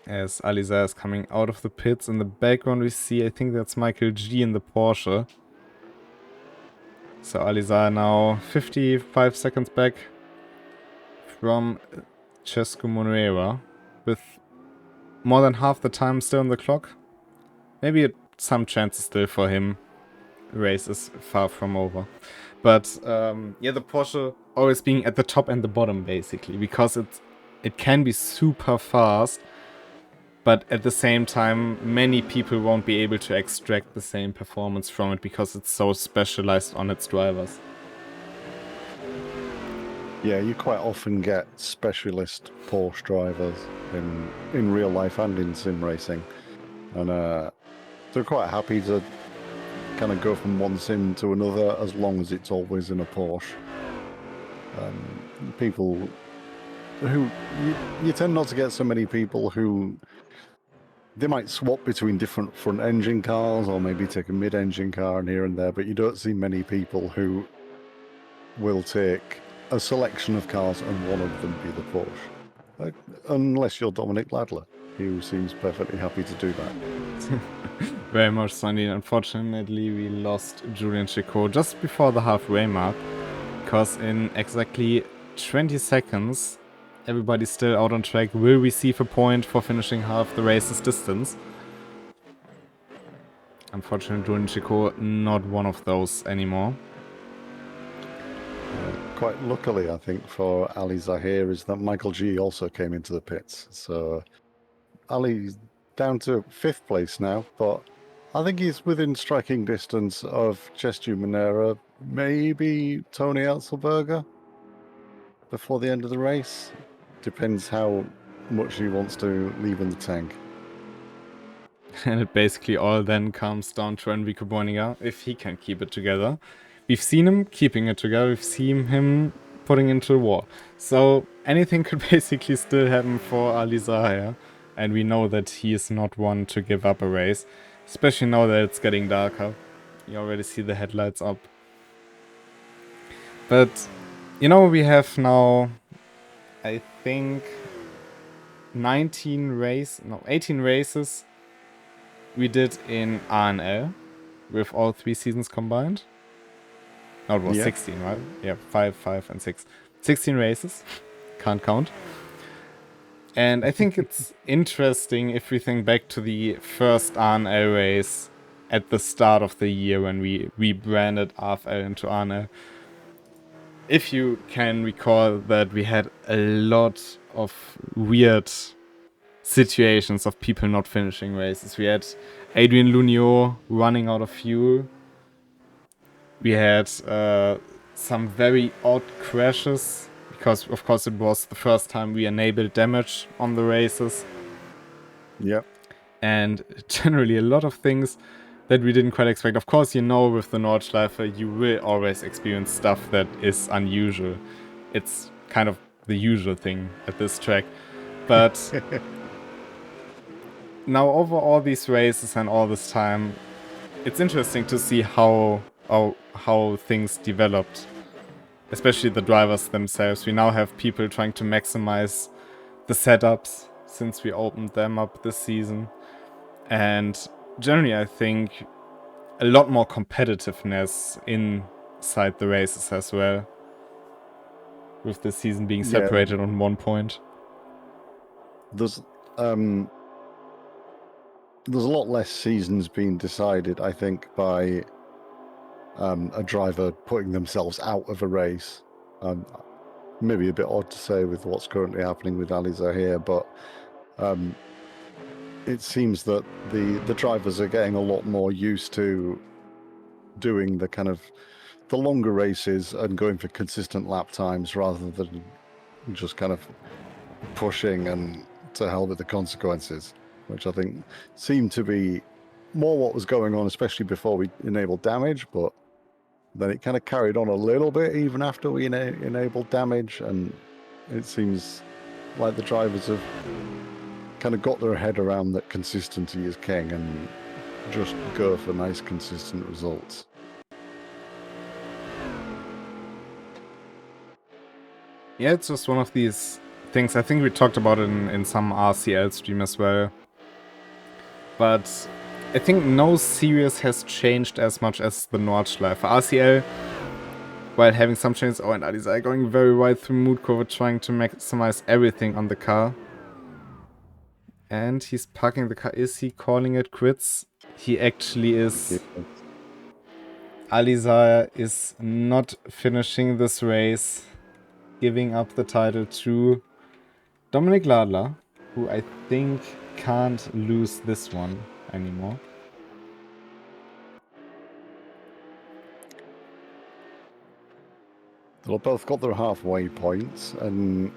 As Alizar is coming out of the pits, in the background we see, I think that's Michael G in the Porsche. So Alizar now 55 seconds back from Cesco Moreira, with more than half the time still on the clock. Maybe some chances still for him. The race is far from over. But yeah, the Porsche always being at the top and the bottom basically, because it can be super fast, but at the same time many people won't be able to extract the same performance from it because it's so specialized on its drivers. Yeah, you quite often get specialist Porsche drivers in real life and in sim racing, and they're quite happy to kind of go from one sim to another as long as it's always in a Porsche. People who you tend not to get so many people who they might swap between different front engine cars or maybe take a mid-engine car and here and there, but you don't see many people who will take a selection of cars and one of them be the Porsche. Unless you're Dominic Ladler, who seems perfectly happy to do that. Very much so. Unfortunately, we lost Julian Chicot just before the halfway mark, because in exactly 20 seconds, everybody still out on track will receive a point for finishing half the race's distance. Unfortunately, Julian Chicot not one of those anymore. Quite luckily, I think, for Ali Zahir is that Michael G also came into the pits. So Ali's down to 5th place now, but I think he's within striking distance of Chestu Monera, maybe Tony Elselberger before the end of the race. Depends how much he wants to leave in the tank. And it basically all then comes down to Enrico Boiniga, if he can keep it together. We've seen him keeping it together, we've seen him putting into the wall. So anything could basically still happen for Ali Zahir. And we know that he is not one to give up a race. Especially now that it's getting darker. You already see the headlights up. But, you know, we have now, I think, 18 races we did in RNL with all 3 seasons combined. No, it was 16, right? Yeah, 5, and 6. 16 races. Can't count. And I think it's interesting if we think back to the first RNL race at the start of the year when we rebranded RFL into RNL. If you can recall that we had a lot of weird situations of people not finishing races. We had Adrian Lunio running out of fuel. We had some very odd crashes, because of course it was the first time we enabled damage on the races. Yep. And generally a lot of things that we didn't quite expect. Of course, you know, with the Nordschleife, you will always experience stuff that is unusual. It's kind of the usual thing at this track. But now over all these races and all this time, it's interesting to see how things developed. Especially the drivers themselves. We now have people trying to maximize the setups since we opened them up this season. And generally, I think a lot more competitiveness inside the races as well. With the season being separated on 1 point. There's a lot less seasons being decided, I think, by a driver putting themselves out of a race. Maybe a bit odd to say with what's currently happening with Ali Zahir, but it seems that the drivers are getting a lot more used to doing the kind of the longer races and going for consistent lap times rather than just kind of pushing and to hell with the consequences, which I think seemed to be more what was going on, especially before we enabled damage, but then it kind of carried on a little bit even after we enabled damage, and it seems like the drivers have kind of got their head around that consistency is king and just go for nice consistent results. Yeah, it's just one of these things. I think we talked about it in some RCL stream as well. But I think no series has changed as much as the Nordschleife. RCL, while having some changes, and Adizai going very wide through mood cover, trying to maximize everything on the car. And he's parking the car. Is he calling it quits? He actually is. Alizar is not finishing this race, giving up the title to Dominic Ladler, who I think can't lose this one anymore. They'll both got their halfway points, and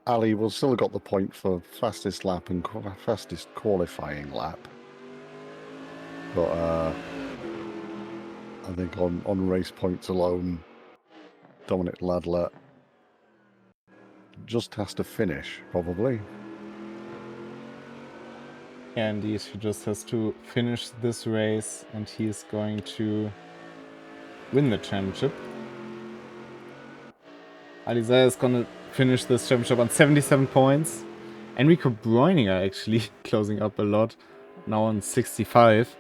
Ali will still have got the point for fastest lap and fastest qualifying lap. But I think on race points alone, Dominic Ladler just has to finish, probably. Yeah, indeed, he just has to finish this race and he's going to win the championship. Alizaya is gonna finish this championship on 77 points. Enrico Bräuninger actually closing up a lot, now on 65.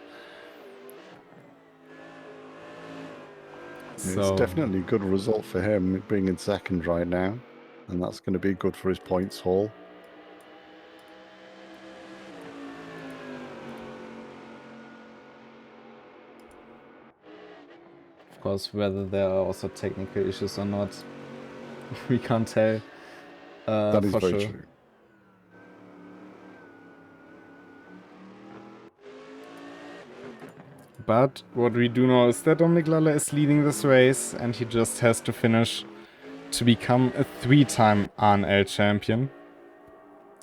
It's definitely a good result for him being in second right now, and that's going to be good for his points haul. Of course, whether there are also technical issues or not, we can't tell. That is for very sure. true. But what we do know is that Dominic Ladler is leading this race and he just has to finish to become a 3-time RNL champion.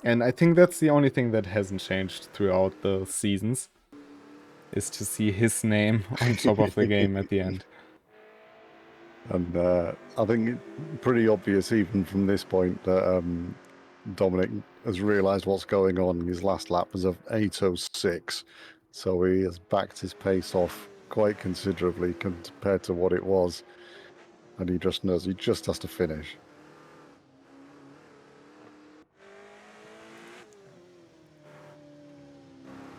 And I think that's the only thing that hasn't changed throughout the seasons, is to see his name on top of the game at the end. And I think it's pretty obvious even from this point that Dominic has realised what's going on. His last lap was of 8:06, so he has backed his pace off quite considerably compared to what it was. And he just knows he just has to finish.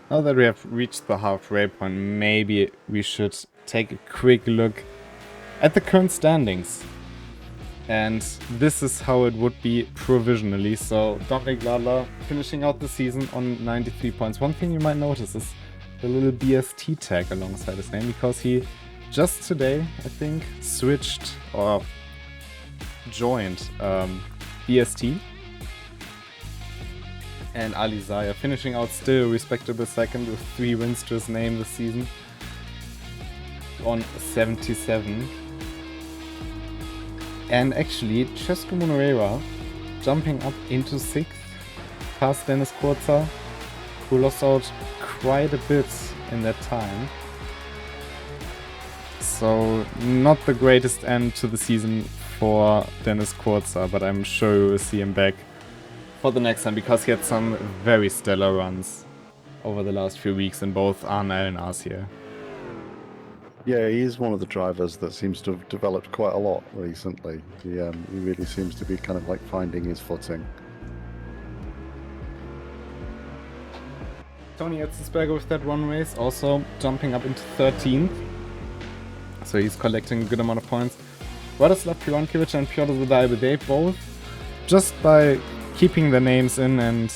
Now that we have reached the halfway point, maybe we should take a quick look at the current standings. And this is how it would be provisionally. So Dominic Ladler finishing out the season on 93 points. One thing you might notice is the little BST tag alongside his name, because he just today, I think, switched or joined BST. And Alizaya finishing out still a respectable second with 3 wins to his name this season on 77. And actually, Cesco Moreira jumping up into 6th, past Dennis Kurzer, who lost out quite a bit in that time. So, not the greatest end to the season for Dennis Kurzer, but I'm sure we'll see him back for the next time, because he had some very stellar runs over the last few weeks in both RNL and RCL. Yeah, he is one of the drivers that seems to have developed quite a lot recently. He really seems to be kind of like finding his footing. Tony Etzensberger with that one race also jumping up into 13th. So he's collecting a good amount of points. Radoslav Pironkiewicz and Piotr Zadaibe, they both, just by keeping their names in and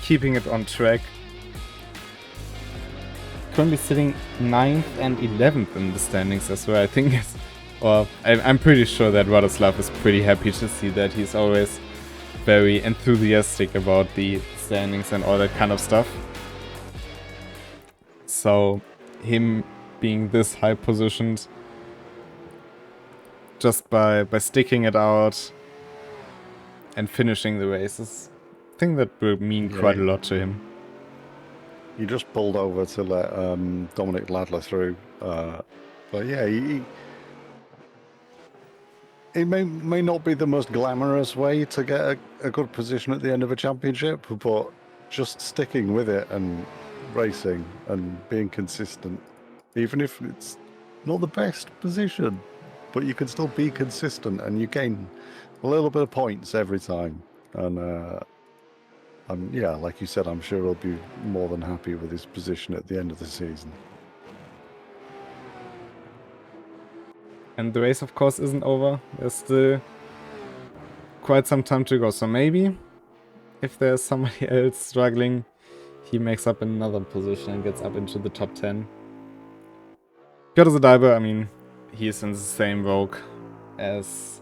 keeping it on track, currently sitting 9th and 11th in the standings as well. I think it's, or I'm pretty sure that Radoslav is pretty happy to see that. He's always very enthusiastic about the standings and all that kind of stuff. So him being this high positioned, just by sticking it out and finishing the races, I think that will mean quite a lot to him. He just pulled over to let Dominic Ladler through. But yeah, it may not be the most glamorous way to get a good position at the end of a championship, but just sticking with it and racing and being consistent, even if it's not the best position, but you can still be consistent and you gain a little bit of points every time. And yeah, like you said, I'm sure he'll be more than happy with his position at the end of the season. And the race, of course, isn't over. There's still quite some time to go. So maybe if there's somebody else struggling, he makes up another position and gets up into the top 10. Piotr Zadaibe, I mean, he's in the same vogue as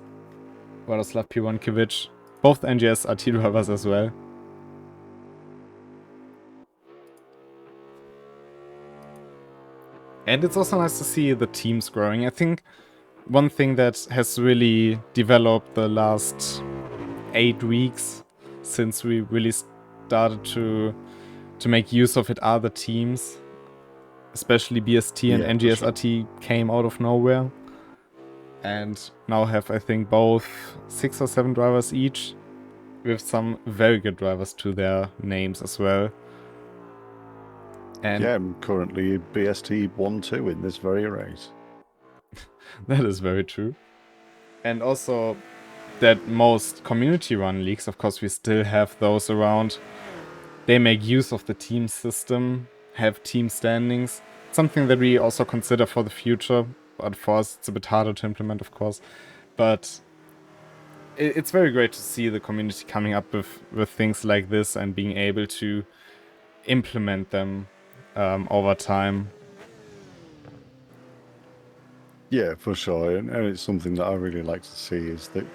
Radoslav Pironkiewicz. Both NGS RT drivers as well. And it's also nice to see the teams growing. I think one thing that has really developed the last 8 weeks since we really started to make use of it are the teams. Especially BST and Yeah, for sure. NGSRT came out of nowhere. And now have, I think, both 6 or 7 drivers each, with some very good drivers to their names as well. And yeah, I'm currently BST 1-2 in this very race. that is very true. And also that most community run leagues, of course we still have those around, they make use of the team system, have team standings, something that we also consider for the future, but for us it's a bit harder to implement, of course. But it's very great to see the community coming up with things like this and being able to implement them over time. Yeah, for sure. And it's something that I really like to see is that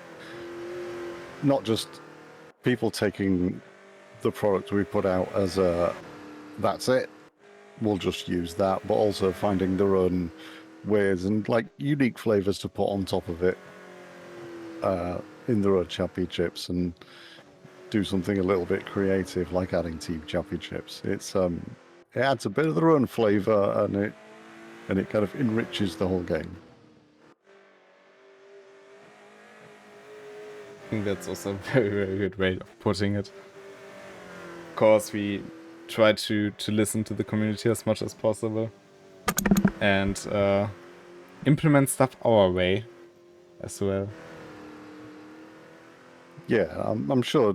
not just people taking the product we put out as a, that's it, we'll just use that, but also finding their own ways and like unique flavors to put on top of it in their own championships and do something a little bit creative, like adding team championships. It's it adds a bit of their own flavor and it kind of enriches the whole game. I think that's also a very, very good way of putting it. Of course, we try to listen to the community as much as possible and implement stuff our way as well. Yeah, I'm sure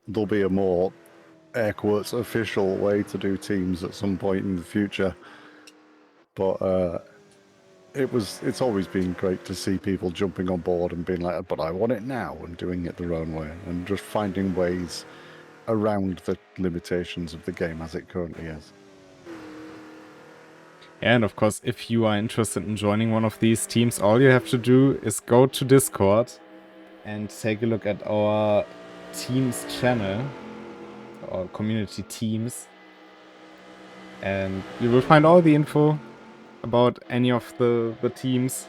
there'll be a more air quotes official way to do teams at some point in the future, but it's always been great to see people jumping on board and being like, but I want it now, and doing it their own way and just finding ways around the limitations of the game as it currently is. And of course, if you are interested in joining one of these teams, all you have to do is go to Discord and take a look at our teams channel, or community teams, and you will find all the info about any of the teams.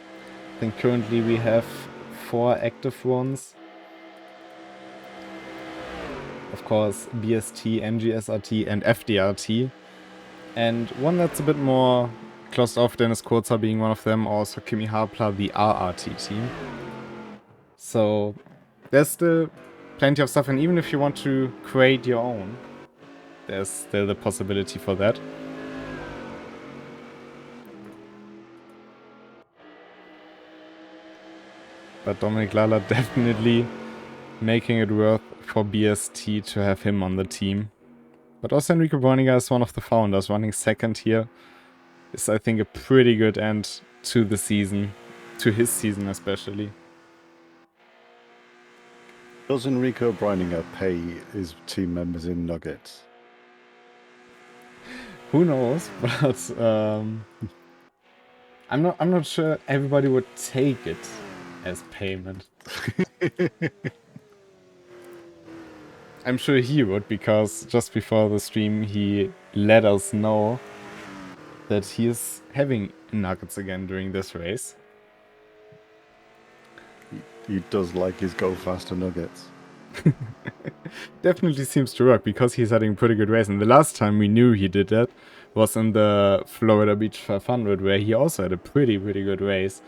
I think currently we have 4 active ones. Of course, BST, NGSRT and FDRT. And one that's a bit more closed off, Dennis Kurzer being one of them, also Kimi Harpla, the RRT team. So there's still plenty of stuff, and even if you want to create your own, there's still the possibility for that. But Dominic Lala definitely making it worth for BST to have him on the team. But also Enrico Boerninger is one of the founders, running second here. Is, I think, a pretty good end to the season, to his season especially. Does Enrico Breininger pay his team members in nuggets? Who knows? But I'm not sure everybody would take it as payment. I'm sure he would, because just before the stream he let us know that he is having nuggets again during this race. He does like his go faster nuggets. Definitely seems to work, because he's having a pretty good race. And the last time we knew he did that was in the Florida Beach 500, where he also had a pretty good race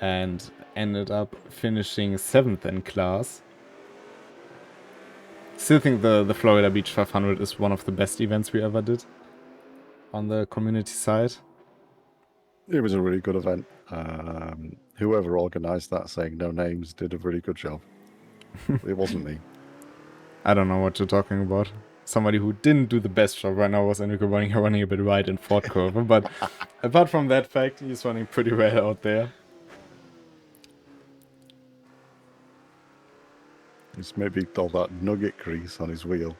and ended up finishing 7th in class. Still think the Florida Beach 500 is one of the best events we ever did on the community side. It was a really good event. Whoever organised that, saying no names, did a really good job. It wasn't me. I don't know what you're talking about. Somebody who didn't do the best job right now was Enrico Boerninger, running a bit wide in Ford Curve. But apart from that fact, he's running pretty well out there. It's maybe all that nugget grease on his wheel.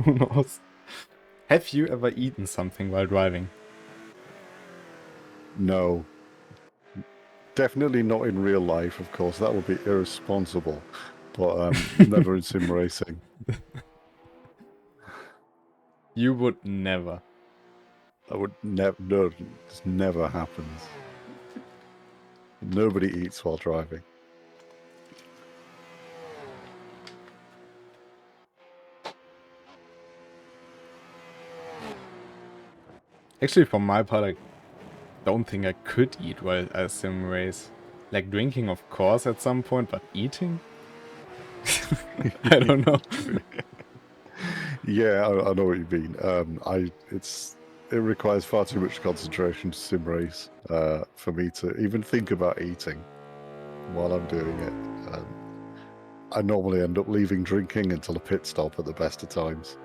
Who knows? Have you ever eaten something while driving? No. Definitely not in real life, of course. That would be irresponsible. But never in sim racing. You would never. I would never. No, this never happens. Nobody eats while driving. Actually, for my part, I don't think I could eat while I sim race. Like drinking, of course, at some point, but eating? I don't know. Yeah, I know what you mean. It requires far too much concentration to sim race for me to even think about eating while I'm doing it. I normally end up leaving drinking until a pit stop at the best of times.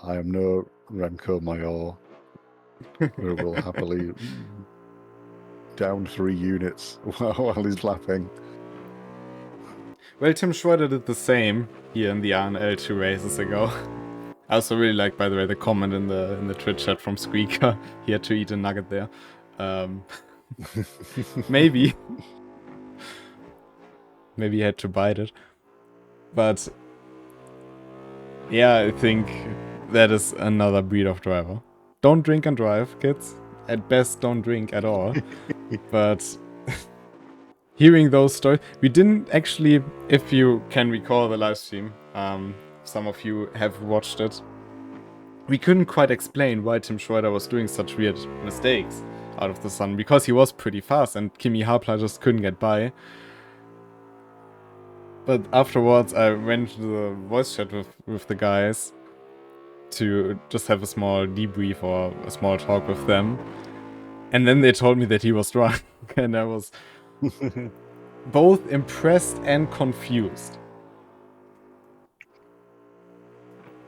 I am no Remco Mayor who will happily down 3 units while he's lapping. Well, Tim Schroeder did the same here in the RNL 2 races ago. I also really like, by the way, the comment in the Twitch chat from Squeaker. He had to eat a nugget there. Maybe. Maybe he had to bite it. But yeah, I think that is another breed of driver. Don't drink and drive, kids. At best, don't drink at all. But hearing those stories, we didn't actually, if you can recall the live stream, some of you have watched it. We couldn't quite explain why Tim Schroeder was doing such weird mistakes out of the sun, because he was pretty fast and Kimi Harpla just couldn't get by. But afterwards, I went to the voice chat with the guys to just have a small debrief or a small talk with them. And then they told me that he was drunk, and I was both impressed and confused.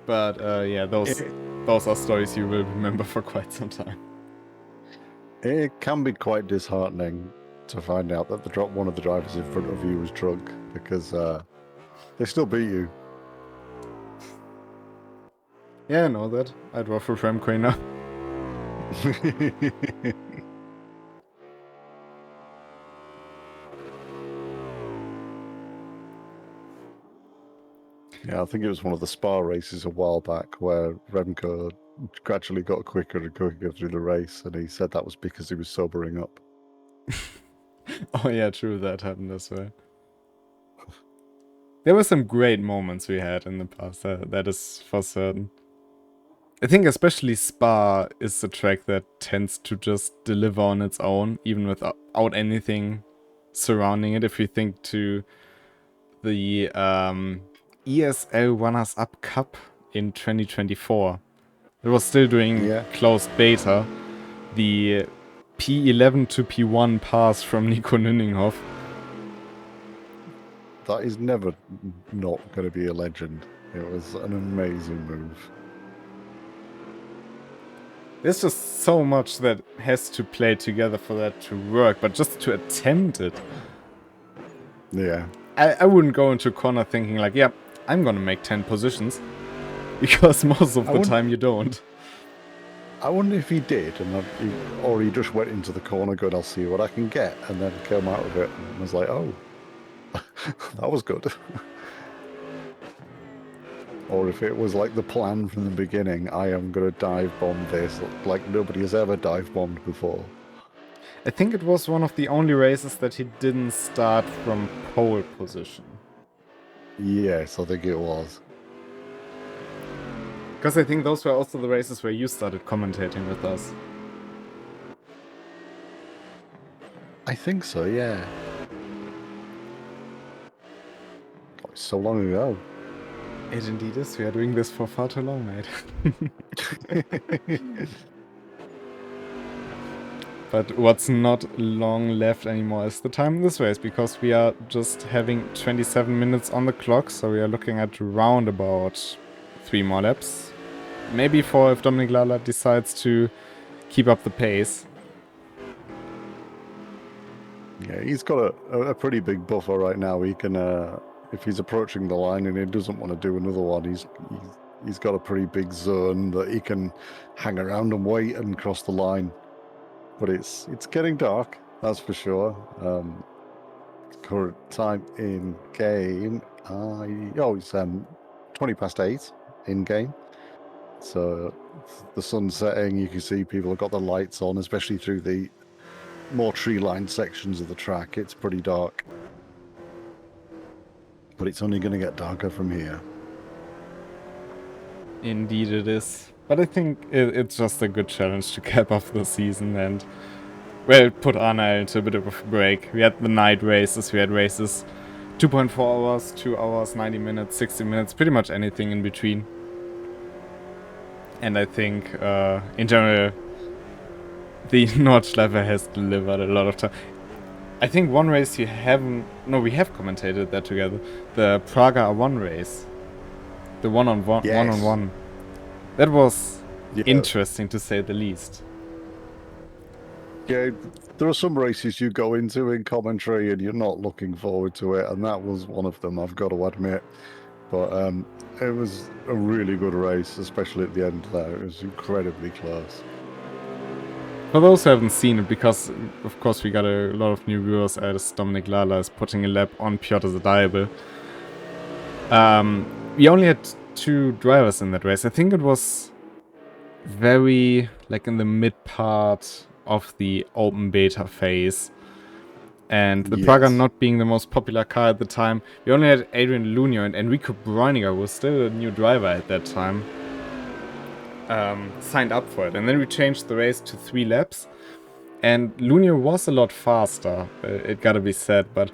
But yeah, those are stories you will remember for quite some time. It can be quite disheartening to find out that one of the drivers in front of you was drunk, because they still beat you. Yeah, I know that. I drove for Remco now. Yeah, I think it was one of the Spa races a while back where Remco gradually got quicker and quicker through the race, and he said that was because he was sobering up. Oh yeah, true, that happened as well. There were some great moments we had in the past, that is for certain. I think especially Spa is a track that tends to just deliver on its own, even without anything surrounding it. If you think to the ESL Runners Up Cup in 2024, it was still doing closed beta. The P11 to P1 pass from Nico Nüninghoff. That is never not going to be a legend. It was an amazing move. There's just so much that has to play together for that to work, but just to attempt it. Yeah. I wouldn't go into corner thinking like, yeah, I'm gonna make 10 positions. Because most of the time you don't. I wonder if he did, or he just went into the corner going, I'll see what I can get, and then came out of it and was like, oh, that was good. Or if it was like the plan from the beginning, I am going to dive bomb this like nobody has ever dive bombed before. I think it was one of the only races that he didn't start from pole position. Yes, I think it was. Because I think those were also the races where you started commentating with us. I think so, yeah. So long ago. It indeed is. We are doing this for far too long, mate. But what's not long left anymore is the time in this race, because we are just having 27 minutes on the clock, so we are looking at round about 3 more laps. Maybe 4 if Dominic Lala decides to keep up the pace. Yeah, he's got a pretty big buffer right now. He can, if he's approaching the line and he doesn't want to do another one, he's got a pretty big zone that he can hang around and wait and cross the line. But it's getting dark, that's for sure. Current time in game, it's 20 past 8 in game. So the sun's setting, you can see people have got the lights on, especially through the more tree-lined sections of the track, it's pretty dark. But it's only going to get darker from here. Indeed it is. But I think it's just a good challenge to cap off the season and, well, put Anna into a bit of a break. We had the night races, we had races 2.4 hours, 2 hours, 90 minutes, 60 minutes, pretty much anything in between. And I think, in general, the Nordschleife has delivered a lot of time. I think one race you haven't... No, we have commentated that together. The Praga R1 race. The one-on-one. Yes. One-on-one. That was Yeah. interesting, to say the least. Yeah, there are some races you go into in commentary and you're not looking forward to it, and that was one of them, I've got to admit. But it was a really good race, especially at the end there. It was incredibly close. For those who haven't seen it, because of course we got a lot of new viewers as Dominic Lala is putting a lap on Piotr Zadajable. We only had 2 drivers in that race. I think it was very, like, in the mid part of the open beta phase. And the Praga not being the most popular car at the time, we only had Adrian Lunio and Enrico Bräuniger, was still a new driver at that time, signed up for it. And then we changed the race to 3 laps. And Lunio was a lot faster, it gotta be said, but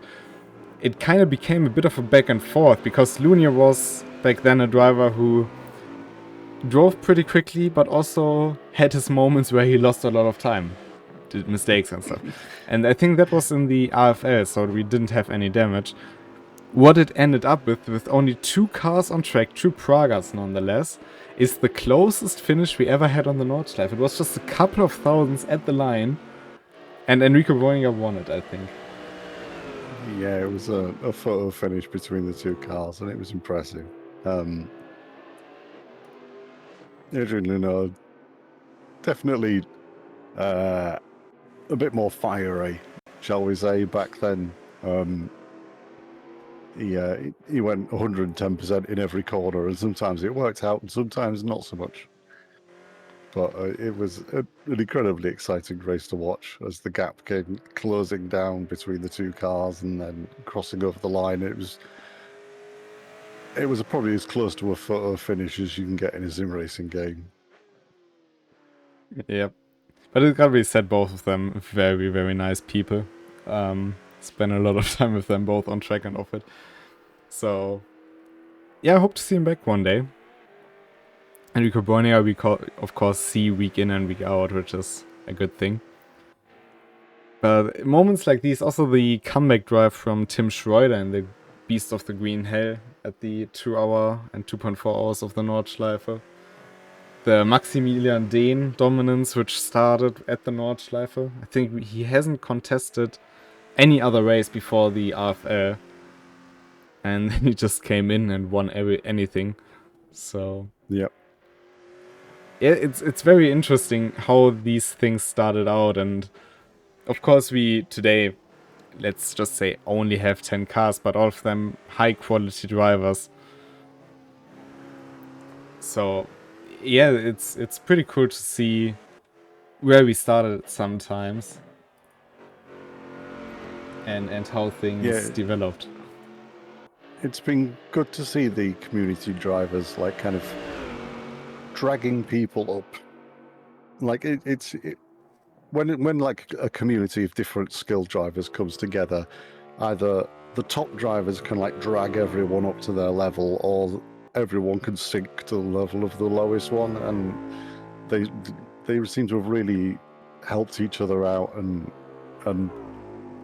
it kind of became a bit of a back and forth, because Lunio was back then a driver who drove pretty quickly, but also had his moments where he lost a lot of time, did mistakes and stuff. And I think that was in the RFL, so we didn't have any damage. What it ended up with only 2 cars on track, 2 Pragas nonetheless, is the closest finish we ever had on the Nordschleife. It was just a couple of thousands at the line, and Enrico Bräuniger won it, I think. Yeah, it was a photo finish between the 2 cars, and it was impressive. Adrian Lunio, definitely a bit more fiery, shall we say, back then. He went 110% in every corner, and sometimes it worked out, and sometimes not so much. But it was an incredibly exciting race to watch as the gap came closing down between the 2 cars and then crossing over the line. It was probably as close to a photo finish as you can get in a sim racing game. Yep. But it gotta be said, both of them very, very nice people. Spent a lot of time with them, both on track and off it. So, yeah, I hope to see him back one day. Enrico Bräuniger we of course see week in and week out, which is a good thing. But moments like these, also the comeback drive from Tim Schroeder in the Beast of the Green Hell at the 2 hour and 2.4 hours of the Nordschleife. The Maximilian Dehn dominance, which started at the Nordschleife. I think he hasn't contested any other race before the RFL. And then he just came in and won anything. So... Yep. Yeah, it's very interesting how these things started out, and of course we today, let's just say, only have 10 cars, but all of them high quality drivers. So yeah, it's pretty cool to see where we started sometimes and how things developed. It's been good to see the community drivers like kind of dragging people up. Like when like a community of different skill drivers comes together, either the top drivers can like drag everyone up to their level, or everyone can sink to the level of the lowest one, and they seem to have really helped each other out and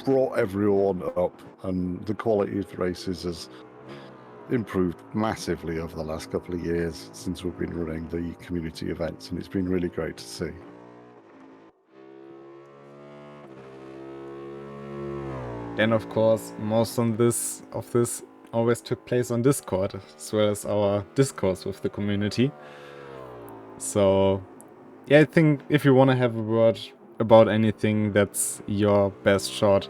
brought everyone up, and the quality of the races has improved massively over the last couple of years since we've been running the community events, and it's been really great to see. Then of course most of this always took place on Discord, as well as our discourse with the community. So yeah, I think if you want to have a word about anything, that's your best shot.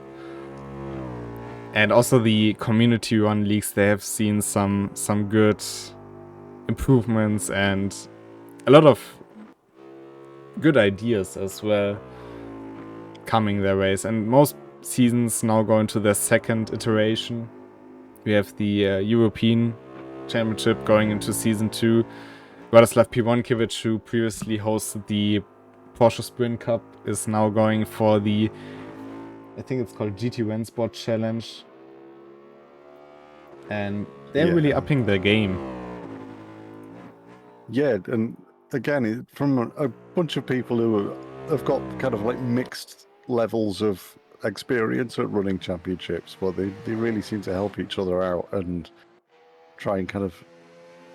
And also the community run leagues, they have seen some good improvements and a lot of good ideas as well coming their ways. And most seasons now go into their second iteration. We have the European Championship going into Season 2. Radoslav Piwonkiewicz, who previously hosted the Porsche Sprint Cup, is now going for the, I think it's called GT RENNSPORT Challenge. And they're really upping their game. Yeah, and again, from a bunch of people who have got kind of like mixed levels of experience at running championships, but they really seem to help each other out and try and kind of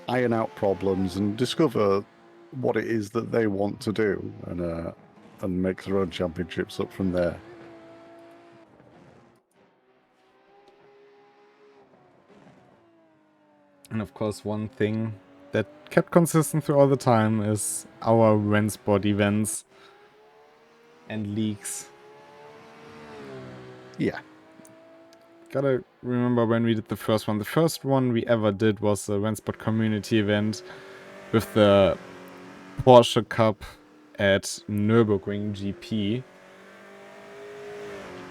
iron out problems and discover what it is that they want to do, and make their own championships up from there. And of course, one thing that kept consistent through all the time is our RENNSPORT events and leagues. Yeah. Gotta remember when we did the first one. The first one we ever did was the RENNSPORT community event with the Porsche Cup at Nürburgring GP.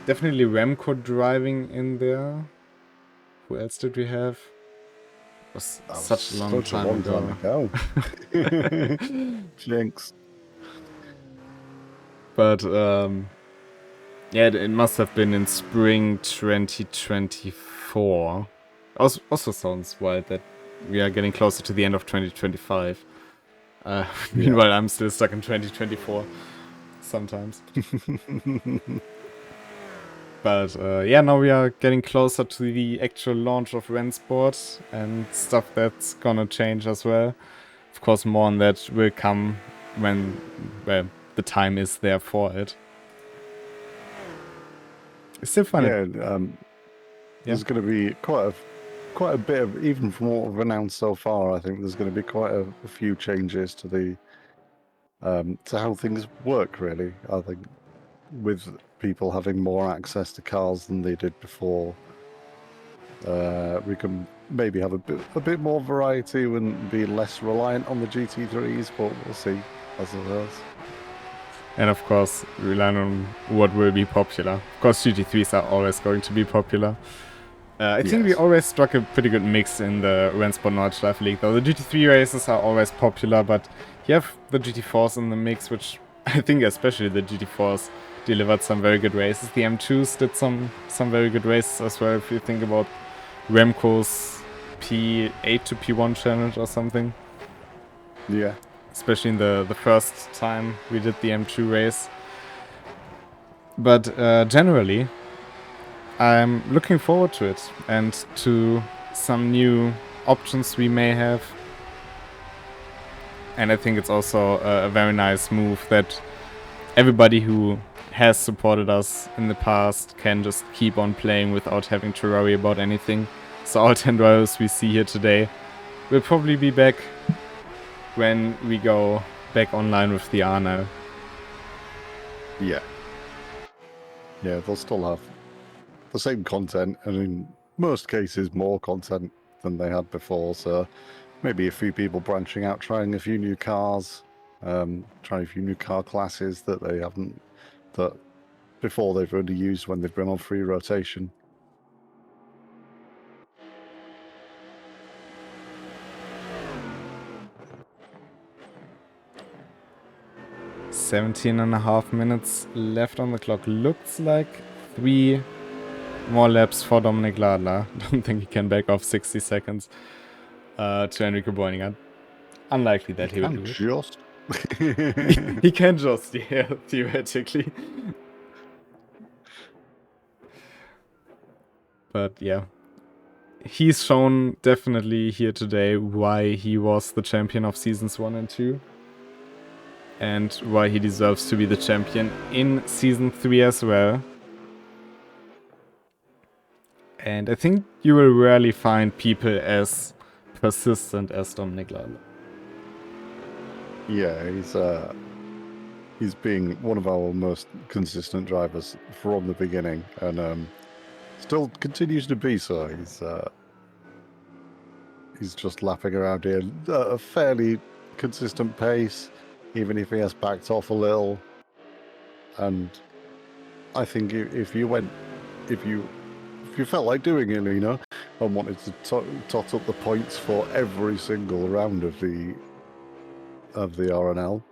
Definitely Remco driving in there. Who else did we have? It was such a long time ago. Jinx. But yeah, it must have been in spring 2024. Also sounds wild that we are getting closer to the end of 2025. Meanwhile, I'm still stuck in 2024 sometimes. But yeah, now we are getting closer to the actual launch of RENNSPORT and stuff that's gonna change as well. Of course, more on that will come when the time is there for it. It's still fun. There's going to be quite a bit of, even from what we've announced so far, I think there's going to be quite a few changes to the to how things work, really. I think with people having more access to cars than they did before, we can maybe have a bit more variety and be less reliant on the GT3s, but we'll see as it goes. And of course, relying on what will be popular. Of course, GT3s are always going to be popular. I think we always struck a pretty good mix in the RENNSPORT Nordschleife League, though. The GT3 races are always popular, but you have the GT4s in the mix, which I think especially the GT4s delivered some very good races. The M2s did some very good races as well, if you think about Remco's P8 to P1 challenge or something. Yeah. Especially in the first time we did the M2 race. But generally, I'm looking forward to it and to some new options we may have. And I think it's also a very nice move that everybody who has supported us in the past can just keep on playing without having to worry about anything. So all 10 drivers we see here today will probably be back when we go back online with the R now. Yeah, they'll still have the same content, and in most cases more content than they had before, so maybe a few people branching out, trying a few new cars, trying a few new car classes that they haven't, that before they've only used when they've been on free rotation. .5 minutes left on the clock. Looks like 3 more laps for Dominik Ladler. Don't think he can back off 60 seconds to Enrico Boininger. Unlikely that he will do just. it. He can just, yeah, theoretically. But yeah, he's shown definitely here today why he was the champion of seasons 1 and 2. And why he deserves to be the champion in Season 3 as well. And I think you will rarely find people as persistent as Dominik Ladler. Yeah, he's being one of our most consistent drivers from the beginning, and still continues to be so. He's just lapping around here at a fairly consistent pace, even if he has backed off a little. And I think if you felt like doing it, you know, and wanted to tot up the points for every single round of the RNL,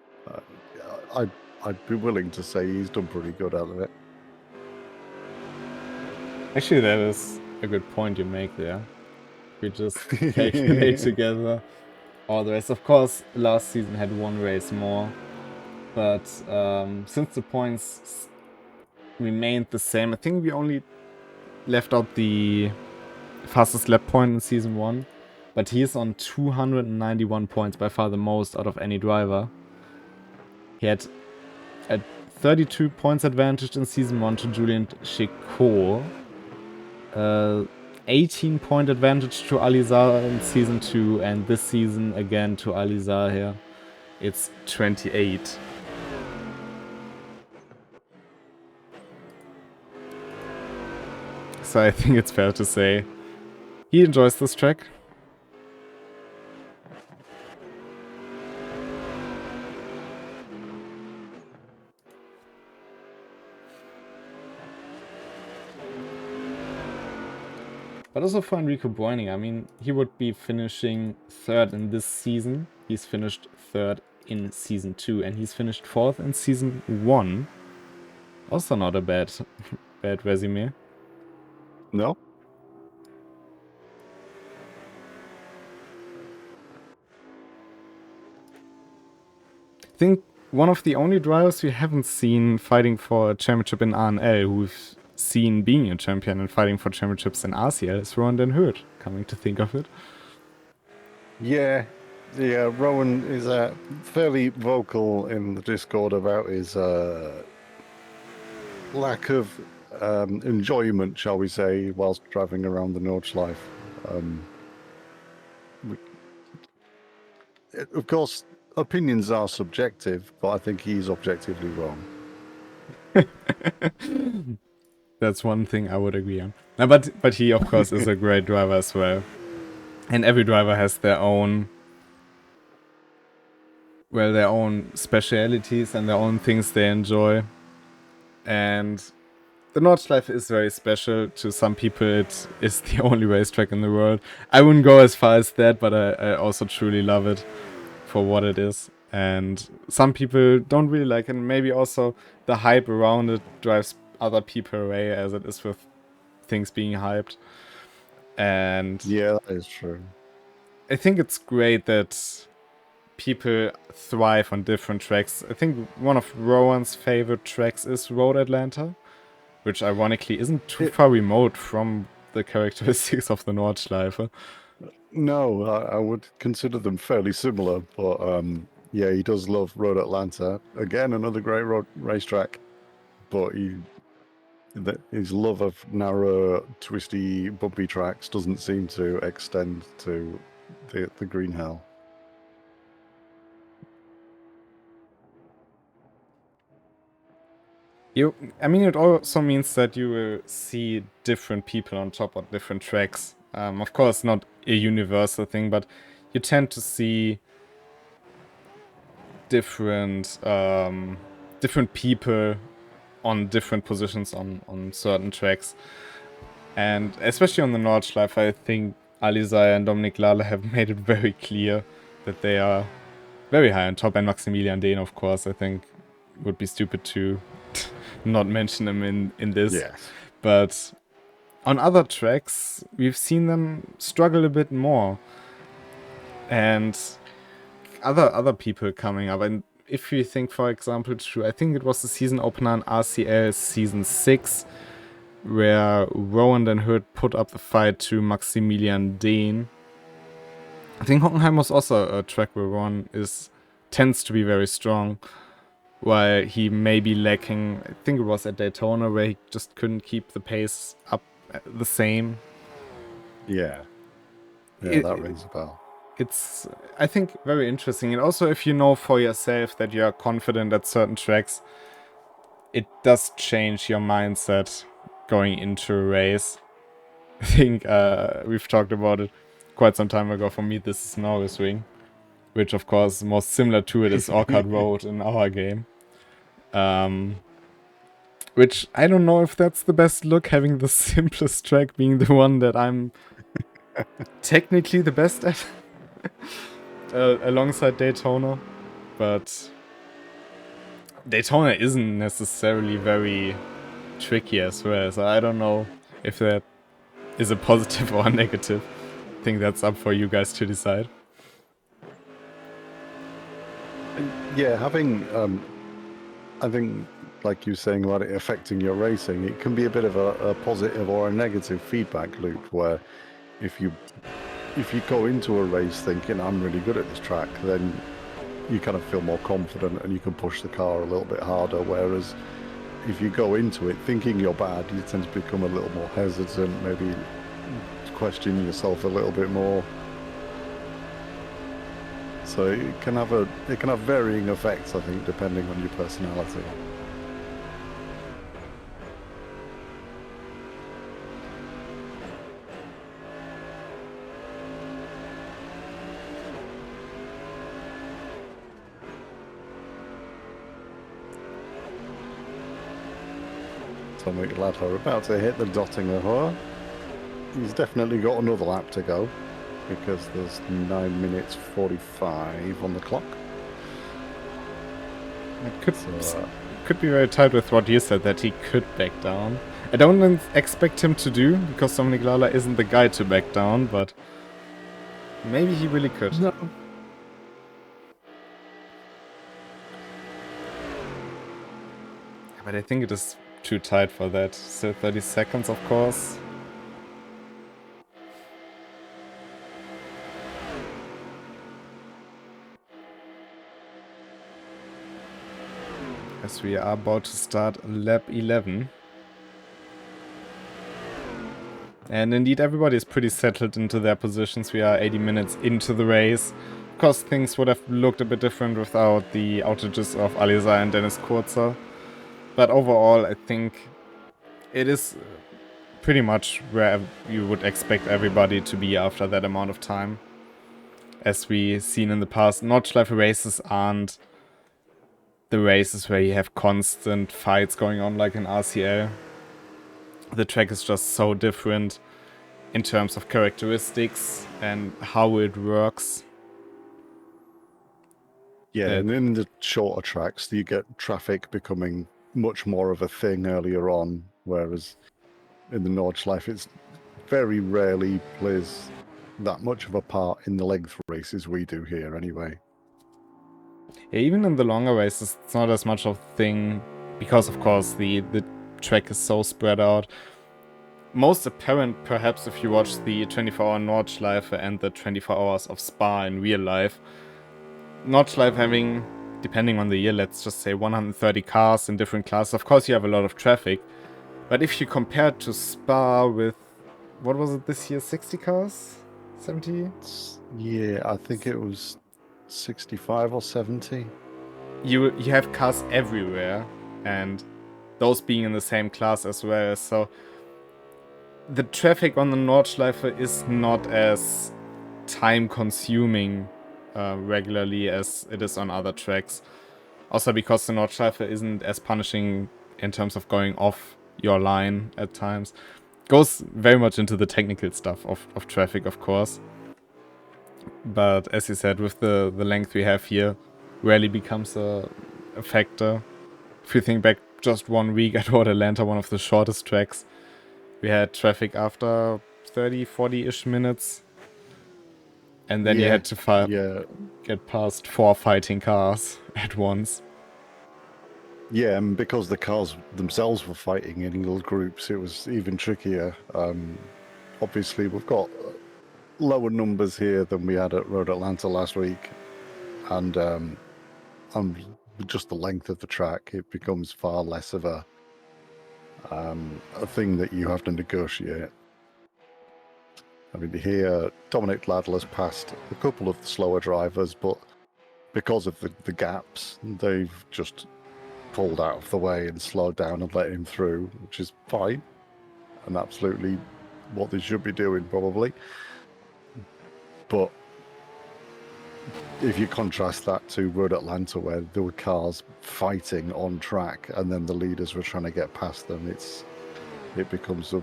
I'd be willing to say he's done pretty good out of it. Actually, that is a good point you make there. We just calculate together all the races. Of course, last season had one race more, but since the points remained the same, I think we only left out the fastest lap point in season 1, but he is on 291 points, by far the most out of any driver. He had a 32 points advantage in season 1 to Julian Chicot, 18 point advantage to Alizar in season 2, and this season again to Alizar here. It's 28. So I think it's fair to say he enjoys this track. But also for Enrico Boining, I mean, he would be finishing 3rd in this season. He's finished 3rd in season 2, and he's finished 4th in season 1. Also not a bad resume. No. I think one of the only drivers we haven't seen fighting for a championship in RNL, who we've seen being a champion and fighting for championships in RCL, is Rowan Den Hurt, coming to think of it. Yeah, Rowan is fairly vocal in the Discord about his lack of enjoyment, shall we say, whilst driving around the Nordschleife. Of course, opinions are subjective, but I think he's objectively wrong. That's one thing I would agree on. No, but he, of course, is a great driver as well. And every driver has their own, well, their own specialities and their own things they enjoy. And the Nordschleife is very special. To some people, it is the only racetrack in the world. I wouldn't go as far as that, but I also truly love it for what it is. And some people don't really like it. And maybe also the hype around it drives other people away, as it is with things being hyped. And yeah, that is true. I think it's great that people thrive on different tracks. I think one of Rowan's favorite tracks is Road Atlanta, which ironically isn't too far remote from the characteristics of the Nordschleife. No, I would consider them fairly similar, but yeah, he does love Road Atlanta. Again, another great road racetrack, but his love of narrow, twisty, bumpy tracks doesn't seem to extend to the Green Hell. I mean, it also means that you will see different people on top of different tracks. Of course, not a universal thing, but you tend to see different people on different positions on certain tracks. And especially on the Nordschleife, I think Alizai and Dominik Lale have made it very clear that they are very high on top. And Maximilian Dehn, of course, I think would be stupid to not mention them in this. Yes. But on other tracks, we've seen them struggle a bit more. And other people coming up. And if you think, for example, I think it was the season opener in RCL season 6, where Rowan Den Hurt put up the fight to Maximilian Dehn. I think Hockenheim was also a track where Rowan tends to be very strong, while he may be lacking. I think it was at Daytona where he just couldn't keep the pace up the same. Yeah. That rings a bell. It's, I think, very interesting. And also, if you know for yourself that you are confident at certain tracks, it does change your mindset going into a race. I think we've talked about it quite some time ago. For me, this is Norris Ring, which, of course, most similar to it is Orchard Road in our game. Which I don't know if that's the best look, having the simplest track being the one that I'm technically the best at. Alongside Daytona. But Daytona isn't necessarily very tricky as well, so I don't know if that is a positive or a negative. I think that's up for you guys to decide. Yeah, having, I think, like you were saying about it affecting your racing, it can be a bit of a positive or a negative feedback loop where if you go into a race thinking I'm really good at this track, then you kind of feel more confident and you can push the car a little bit harder, whereas if you go into it thinking you're bad, you tend to become a little more hesitant, maybe question yourself a little bit more. So it can have varying effects, I think, depending on your personality. Tommy Ladler about to hit the Dottinger. He's definitely got another lap to go because there's 9 minutes 45 on the clock. It could be very tight with what you said, that he could back down. I don't expect him to do, because Dominic Lala isn't the guy to back down, but maybe he really could. No. But I think it is too tight for that. Still 30 seconds, of course. As we are about to start lap 11. And indeed, everybody is pretty settled into their positions. We are 80 minutes into the race. Of course, things would have looked a bit different without the outages of Alizar and Dennis Kurzer. But overall, I think it is pretty much where you would expect everybody to be after that amount of time. As we've seen in the past, Nordschleife races aren't the races where you have constant fights going on like in RCL. The track is just so different in terms of characteristics and how it works. Yeah, and in the shorter tracks, you get traffic becoming much more of a thing earlier on, whereas in the Nordschleife, it's very rarely plays that much of a part in the length races we do here anyway. Yeah, even in the longer races, it's not as much of a thing, because of course the track is so spread out. Most apparent, perhaps, if you watch the 24-hour Nordschleife and the 24 hours of Spa in real life. Nordschleife having, depending on the year, let's just say 130 cars in different classes. Of course, you have a lot of traffic. But if you compare it to Spa with, what was it this year, 60 cars? 70? Yeah, I think it was 65 or 70. You have cars everywhere, and those being in the same class as well, so the traffic on the Nordschleife is not as time-consuming regularly as it is on other tracks. Also because the Nordschleife isn't as punishing in terms of going off your line at times. Goes very much into the technical stuff of traffic, of course. But as you said, with the length we have here, rarely becomes a factor. If you think back just 1 week at Road Atlanta, one of the shortest tracks, we had traffic after 30, 40-ish minutes. And then you had to get past 4 fighting cars at once. Yeah, and because the cars themselves were fighting in little groups, it was even trickier. Obviously, we've got lower numbers here than we had at Road Atlanta last week. And just the length of the track, it becomes far less of a thing that you have to negotiate. I mean, here, Dominic Ladler's passed a couple of the slower drivers, but because of the gaps, they've just pulled out of the way and slowed down and let him through, which is fine, and absolutely what they should be doing, probably. But if you contrast that to Road Atlanta, where there were cars fighting on track, and then the leaders were trying to get past them, it becomes a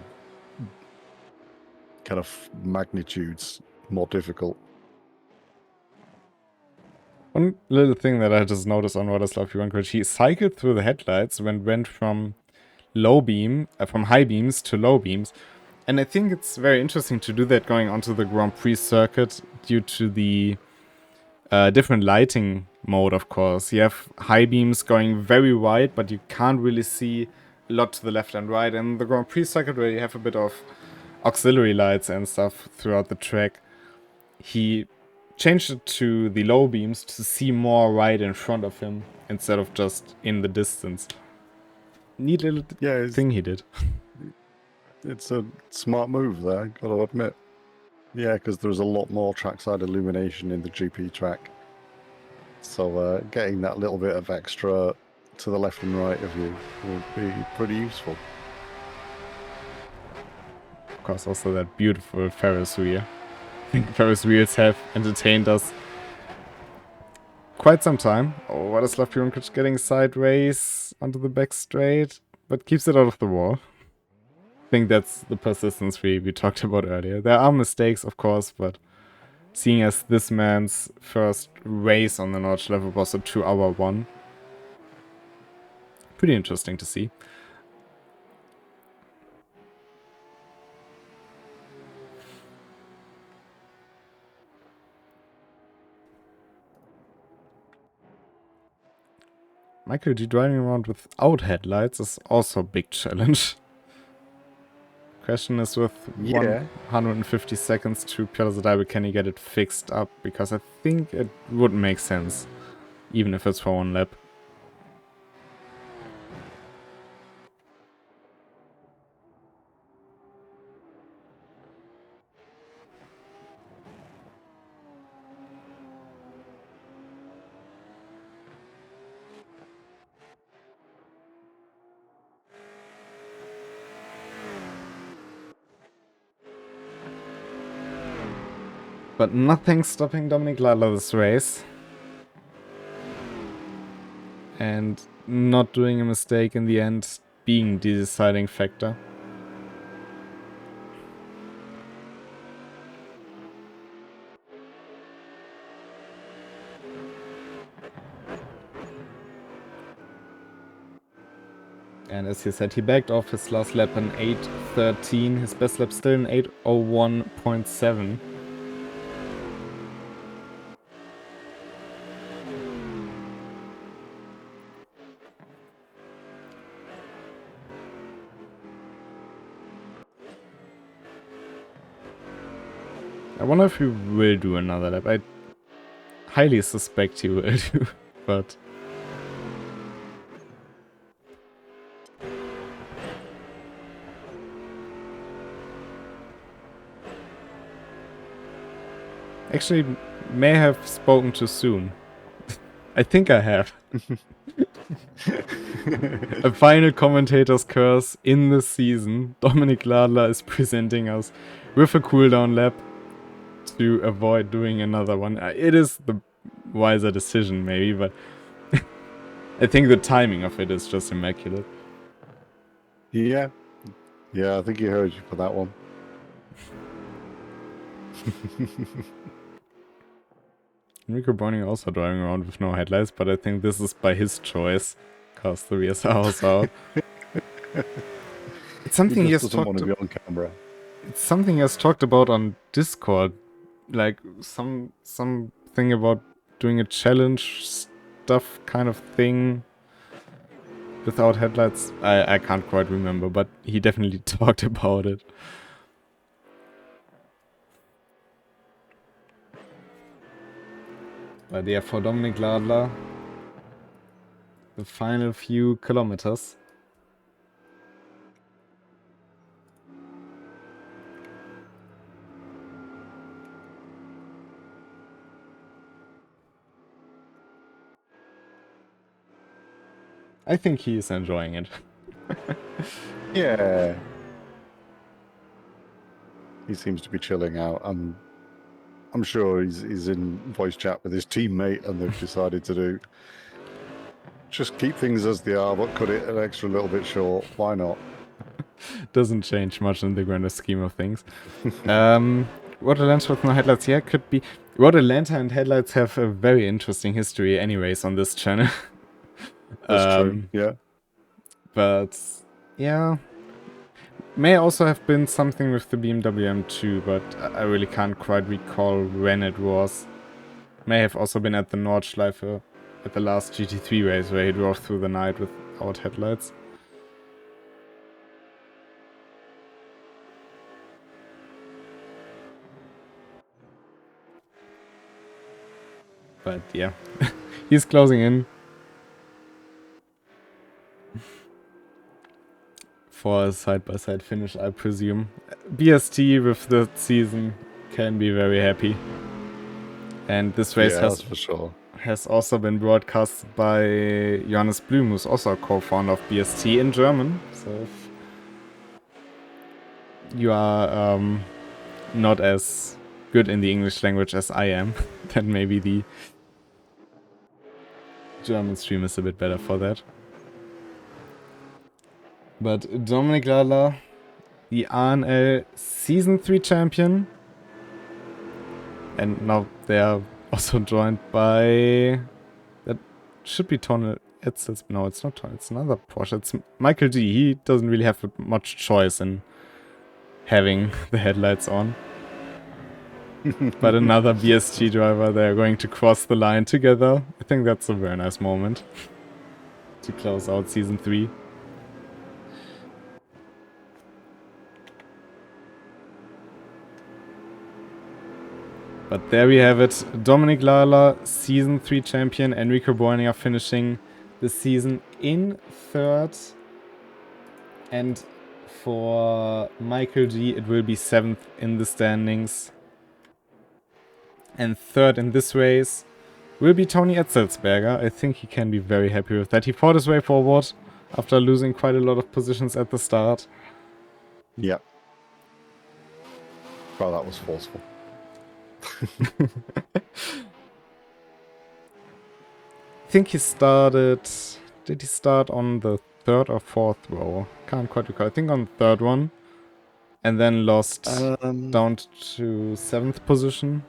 kind of magnitudes more difficult. One little thing that I just noticed on Nordschleife V1, he cycled through the headlights when went from from high beams to low beams. And I think it's very interesting to do that going onto the Grand Prix circuit due to the different lighting mode, of course. You have high beams going very wide, but you can't really see a lot to the left and right. And the Grand Prix circuit, where you have a bit of auxiliary lights and stuff throughout the track, he changed it to the low beams to see more right in front of him instead of just in the distance. Neat little thing he did. It's a smart move there, gotta admit. Yeah, because there's a lot more trackside illumination in the GP track. So getting that little bit of extra to the left and right of you will be pretty useful. Of course, also that beautiful Ferris wheel. I think Ferris wheels have entertained us quite some time. Oh, what is left here? Getting sideways onto the back straight, but keeps it out of the wall. I think that's the persistence we talked about earlier. There are mistakes, of course, but seeing as this man's first race on the Nordschleife was a 2-hour one, pretty interesting to see. Michael G driving around without headlights is also a big challenge. Question is, with 150 seconds to Piazza, can he get it fixed up? Because I think it would make sense, even if it's for one lap. But nothing's stopping Dominic Ladler this race. And not doing a mistake in the end being the deciding factor. And as he said, he backed off his last lap in 8:13. His best lap still in 8:01.7. I wonder if he will do another lap. I highly suspect he will do, but... Actually, may have spoken too soon. I think I have. A final commentator's curse in the season. Dominic Ladler is presenting us with a cooldown lap to avoid doing another one. It is the wiser decision, maybe, but I think the timing of it is just immaculate. Yeah. Yeah, I think he heard you for that one. Enrico Browning also driving around with no headlights, but I think this is by his choice, because the rears are also out. It's something he has talked about on camera. It's something he has talked about on Discord, like something about doing a challenge stuff kind of thing without headlights. I can't quite remember, but he definitely talked about it. But yeah, for Dominic Ladler, the final few kilometers. I think he is enjoying it. Yeah. He seems to be chilling out. I'm I'm sure he's in voice chat with his teammate, and they've decided to do just keep things as they are, but cut it an extra little bit short. Why not? Doesn't change much in the grander scheme of things. Water Lantern with no headlights here could be... Water Lantern and headlights have a very interesting history anyways on this channel. That's true, yeah. But, yeah... May also have been something with the BMW M2, but I really can't quite recall when it was. May have also been at the Nordschleife at the last GT3 race where he drove through the night without headlights. But yeah, he's closing in for a side-by-side finish, I presume. BST with the season can be very happy. And this race that's for sure. Has also been broadcasted by Johannes Blüm, who's also a co-founder of BST in German. So if you are not as good in the English language as I am, then maybe the German stream is a bit better for that. But Dominik Lala, the RNL Season 3 champion. And now they are also joined by... That should be Tony Etzels. No, it's not Tony. It's another Porsche. It's Michael G. He doesn't really have much choice in having the headlights on. But another BST driver, they're going to cross the line together. I think that's a very nice moment to close out Season 3. But there we have it. Dominik Lala, Season 3 champion. Enrico Boerninger finishing the season in third. And for Michael G, it will be 7th in the standings. And third in this race will be Tony Etzelsberger. I think he can be very happy with that. He fought his way forward after losing quite a lot of positions at the start. Yeah. Well, that was forceful. I think he started... Did he start on the 3rd or 4th row? Can't quite recall. I think on the 3rd one. And then lost down to 7th position.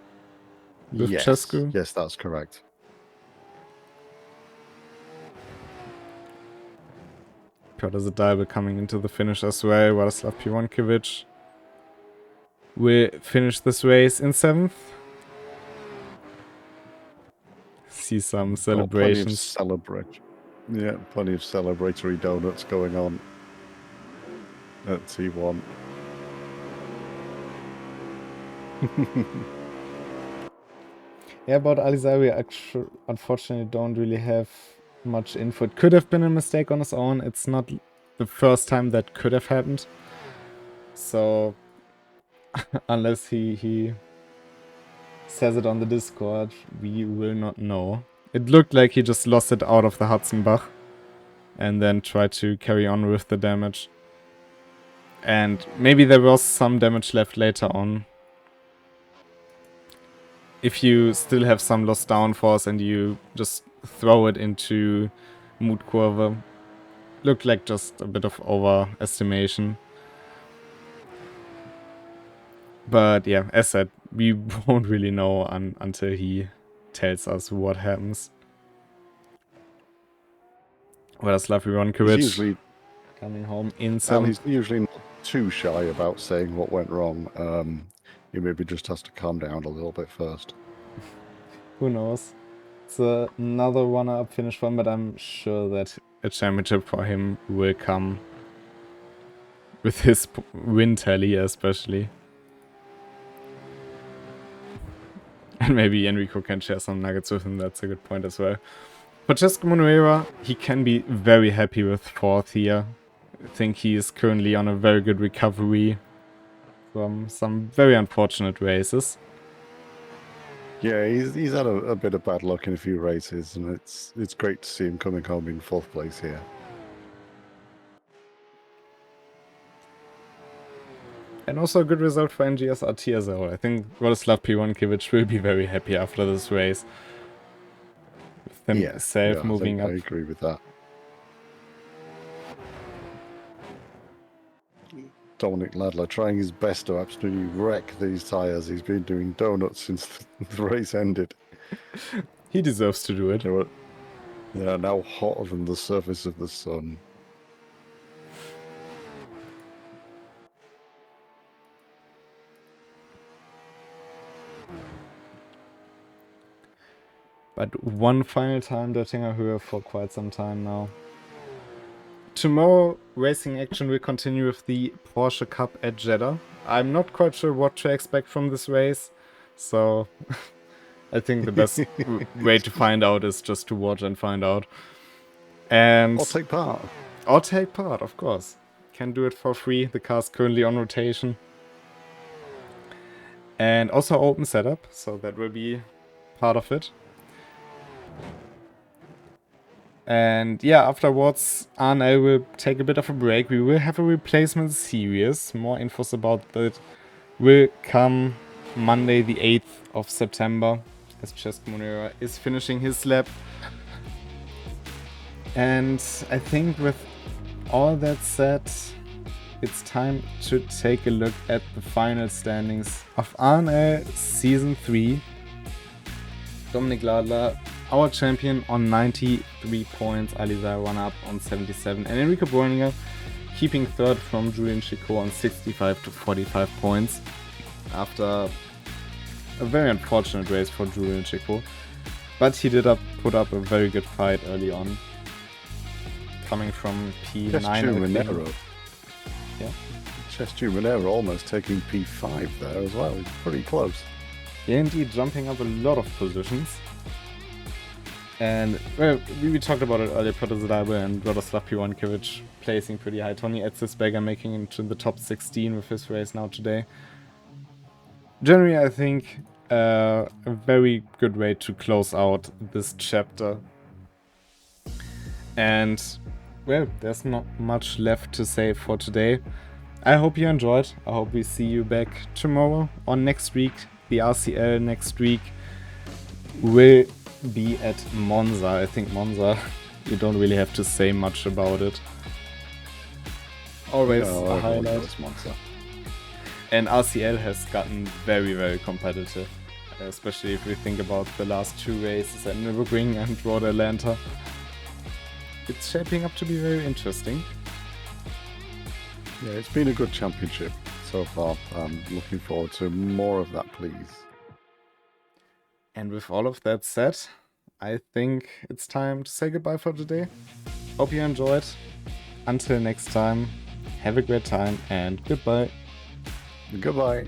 With Chescu? Yes, that's correct. Piotr Zadalbe coming into the finish as well. Władysław Piłonkiewicz will finish this race in 7th. See some celebrations. Plenty of celebratory donuts going on at T1. Yeah, about Alizai, we actually, unfortunately, don't really have much info. It could have been a mistake on his own. It's not the first time that could have happened. So, unless he says it on the Discord, we will not know. It looked like he just lost it out of the Hudson-Bach and then tried to carry on with the damage. And maybe there was some damage left later on. If you still have some lost downforce and you just throw it into Mutkurve, looked like just a bit of overestimation. But yeah, as said, we won't really know until he tells us what happens. Władysław Piłonkiewicz coming home in some... And he's usually not too shy about saying what went wrong. He maybe just has to calm down a little bit first. Who knows? It's another runner-up finish for him, but I'm sure that a championship for him will come with his win tally especially. And maybe Enrico can share some nuggets with him, that's a good point as well. Francesco Monuera, he can be very happy with 4th here. I think he is currently on a very good recovery from some very unfortunate races. Yeah, he's had a bit of bad luck in a few races, and it's great to see him coming home in 4th place here. And also a good result for NGSRT as well. I think Radoslav P1kiewicz will be very happy after this race. With himself moving up. I agree with that. Dominic Ladler trying his best to absolutely wreck these tyres. He's been doing donuts since the race ended. He deserves to do it. They are now hotter than the surface of the sun. But one final time Döttinger Höhe for quite some time now. Tomorrow, racing action will continue with the Porsche Cup at Jeddah. I'm not quite sure what to expect from this race, so I think the best way to find out is just to watch and find out. And Or take part. Or take part, of course. Can do it for free. The car's currently on rotation. And also open setup, so that will be part of it. And yeah, afterwards, Arne will take a bit of a break. We will have a replacement series. More infos about that will come Monday the 8th of September, as Cesc Monera is finishing his lap. And I think with all that said, it's time to take a look at the final standings of Arne Season 3. Dominic Ladler, our champion, on 93 points, Alizar runner-up on 77, and Enrico Bräuninger keeping third from Julian Chico on 65 to 45 points after a very unfortunate race for Julian Chico, but he did put up a very good fight early on, coming from P9. Yeah. Cesc Monera almost taking P5 there as well. It's pretty close. Yeah, indeed, jumping up a lot of positions. And, well, we talked about it earlier, Piotr Zidalbe and Radoslav P1kiewicz placing pretty high. Tony Etzisberger making it into the top 16 with his race now today. Generally, I think a very good way to close out this chapter. And, well, there's not much left to say for today. I hope you enjoyed. I hope we see you back tomorrow or next week. The RCL next week will be at Monza. I think Monza, you don't really have to say much about it. Always a highlight. Monza. And RCL has gotten very, very competitive. Especially if we think about the last two races at Nürburgring and Road Atlanta. It's shaping up to be very interesting. Yeah, it's been a good championship so far. I'm looking forward to more of that, please. And with all of that said, I think it's time to say goodbye for today. Hope you enjoyed. Until next time, have a great time and goodbye. Goodbye.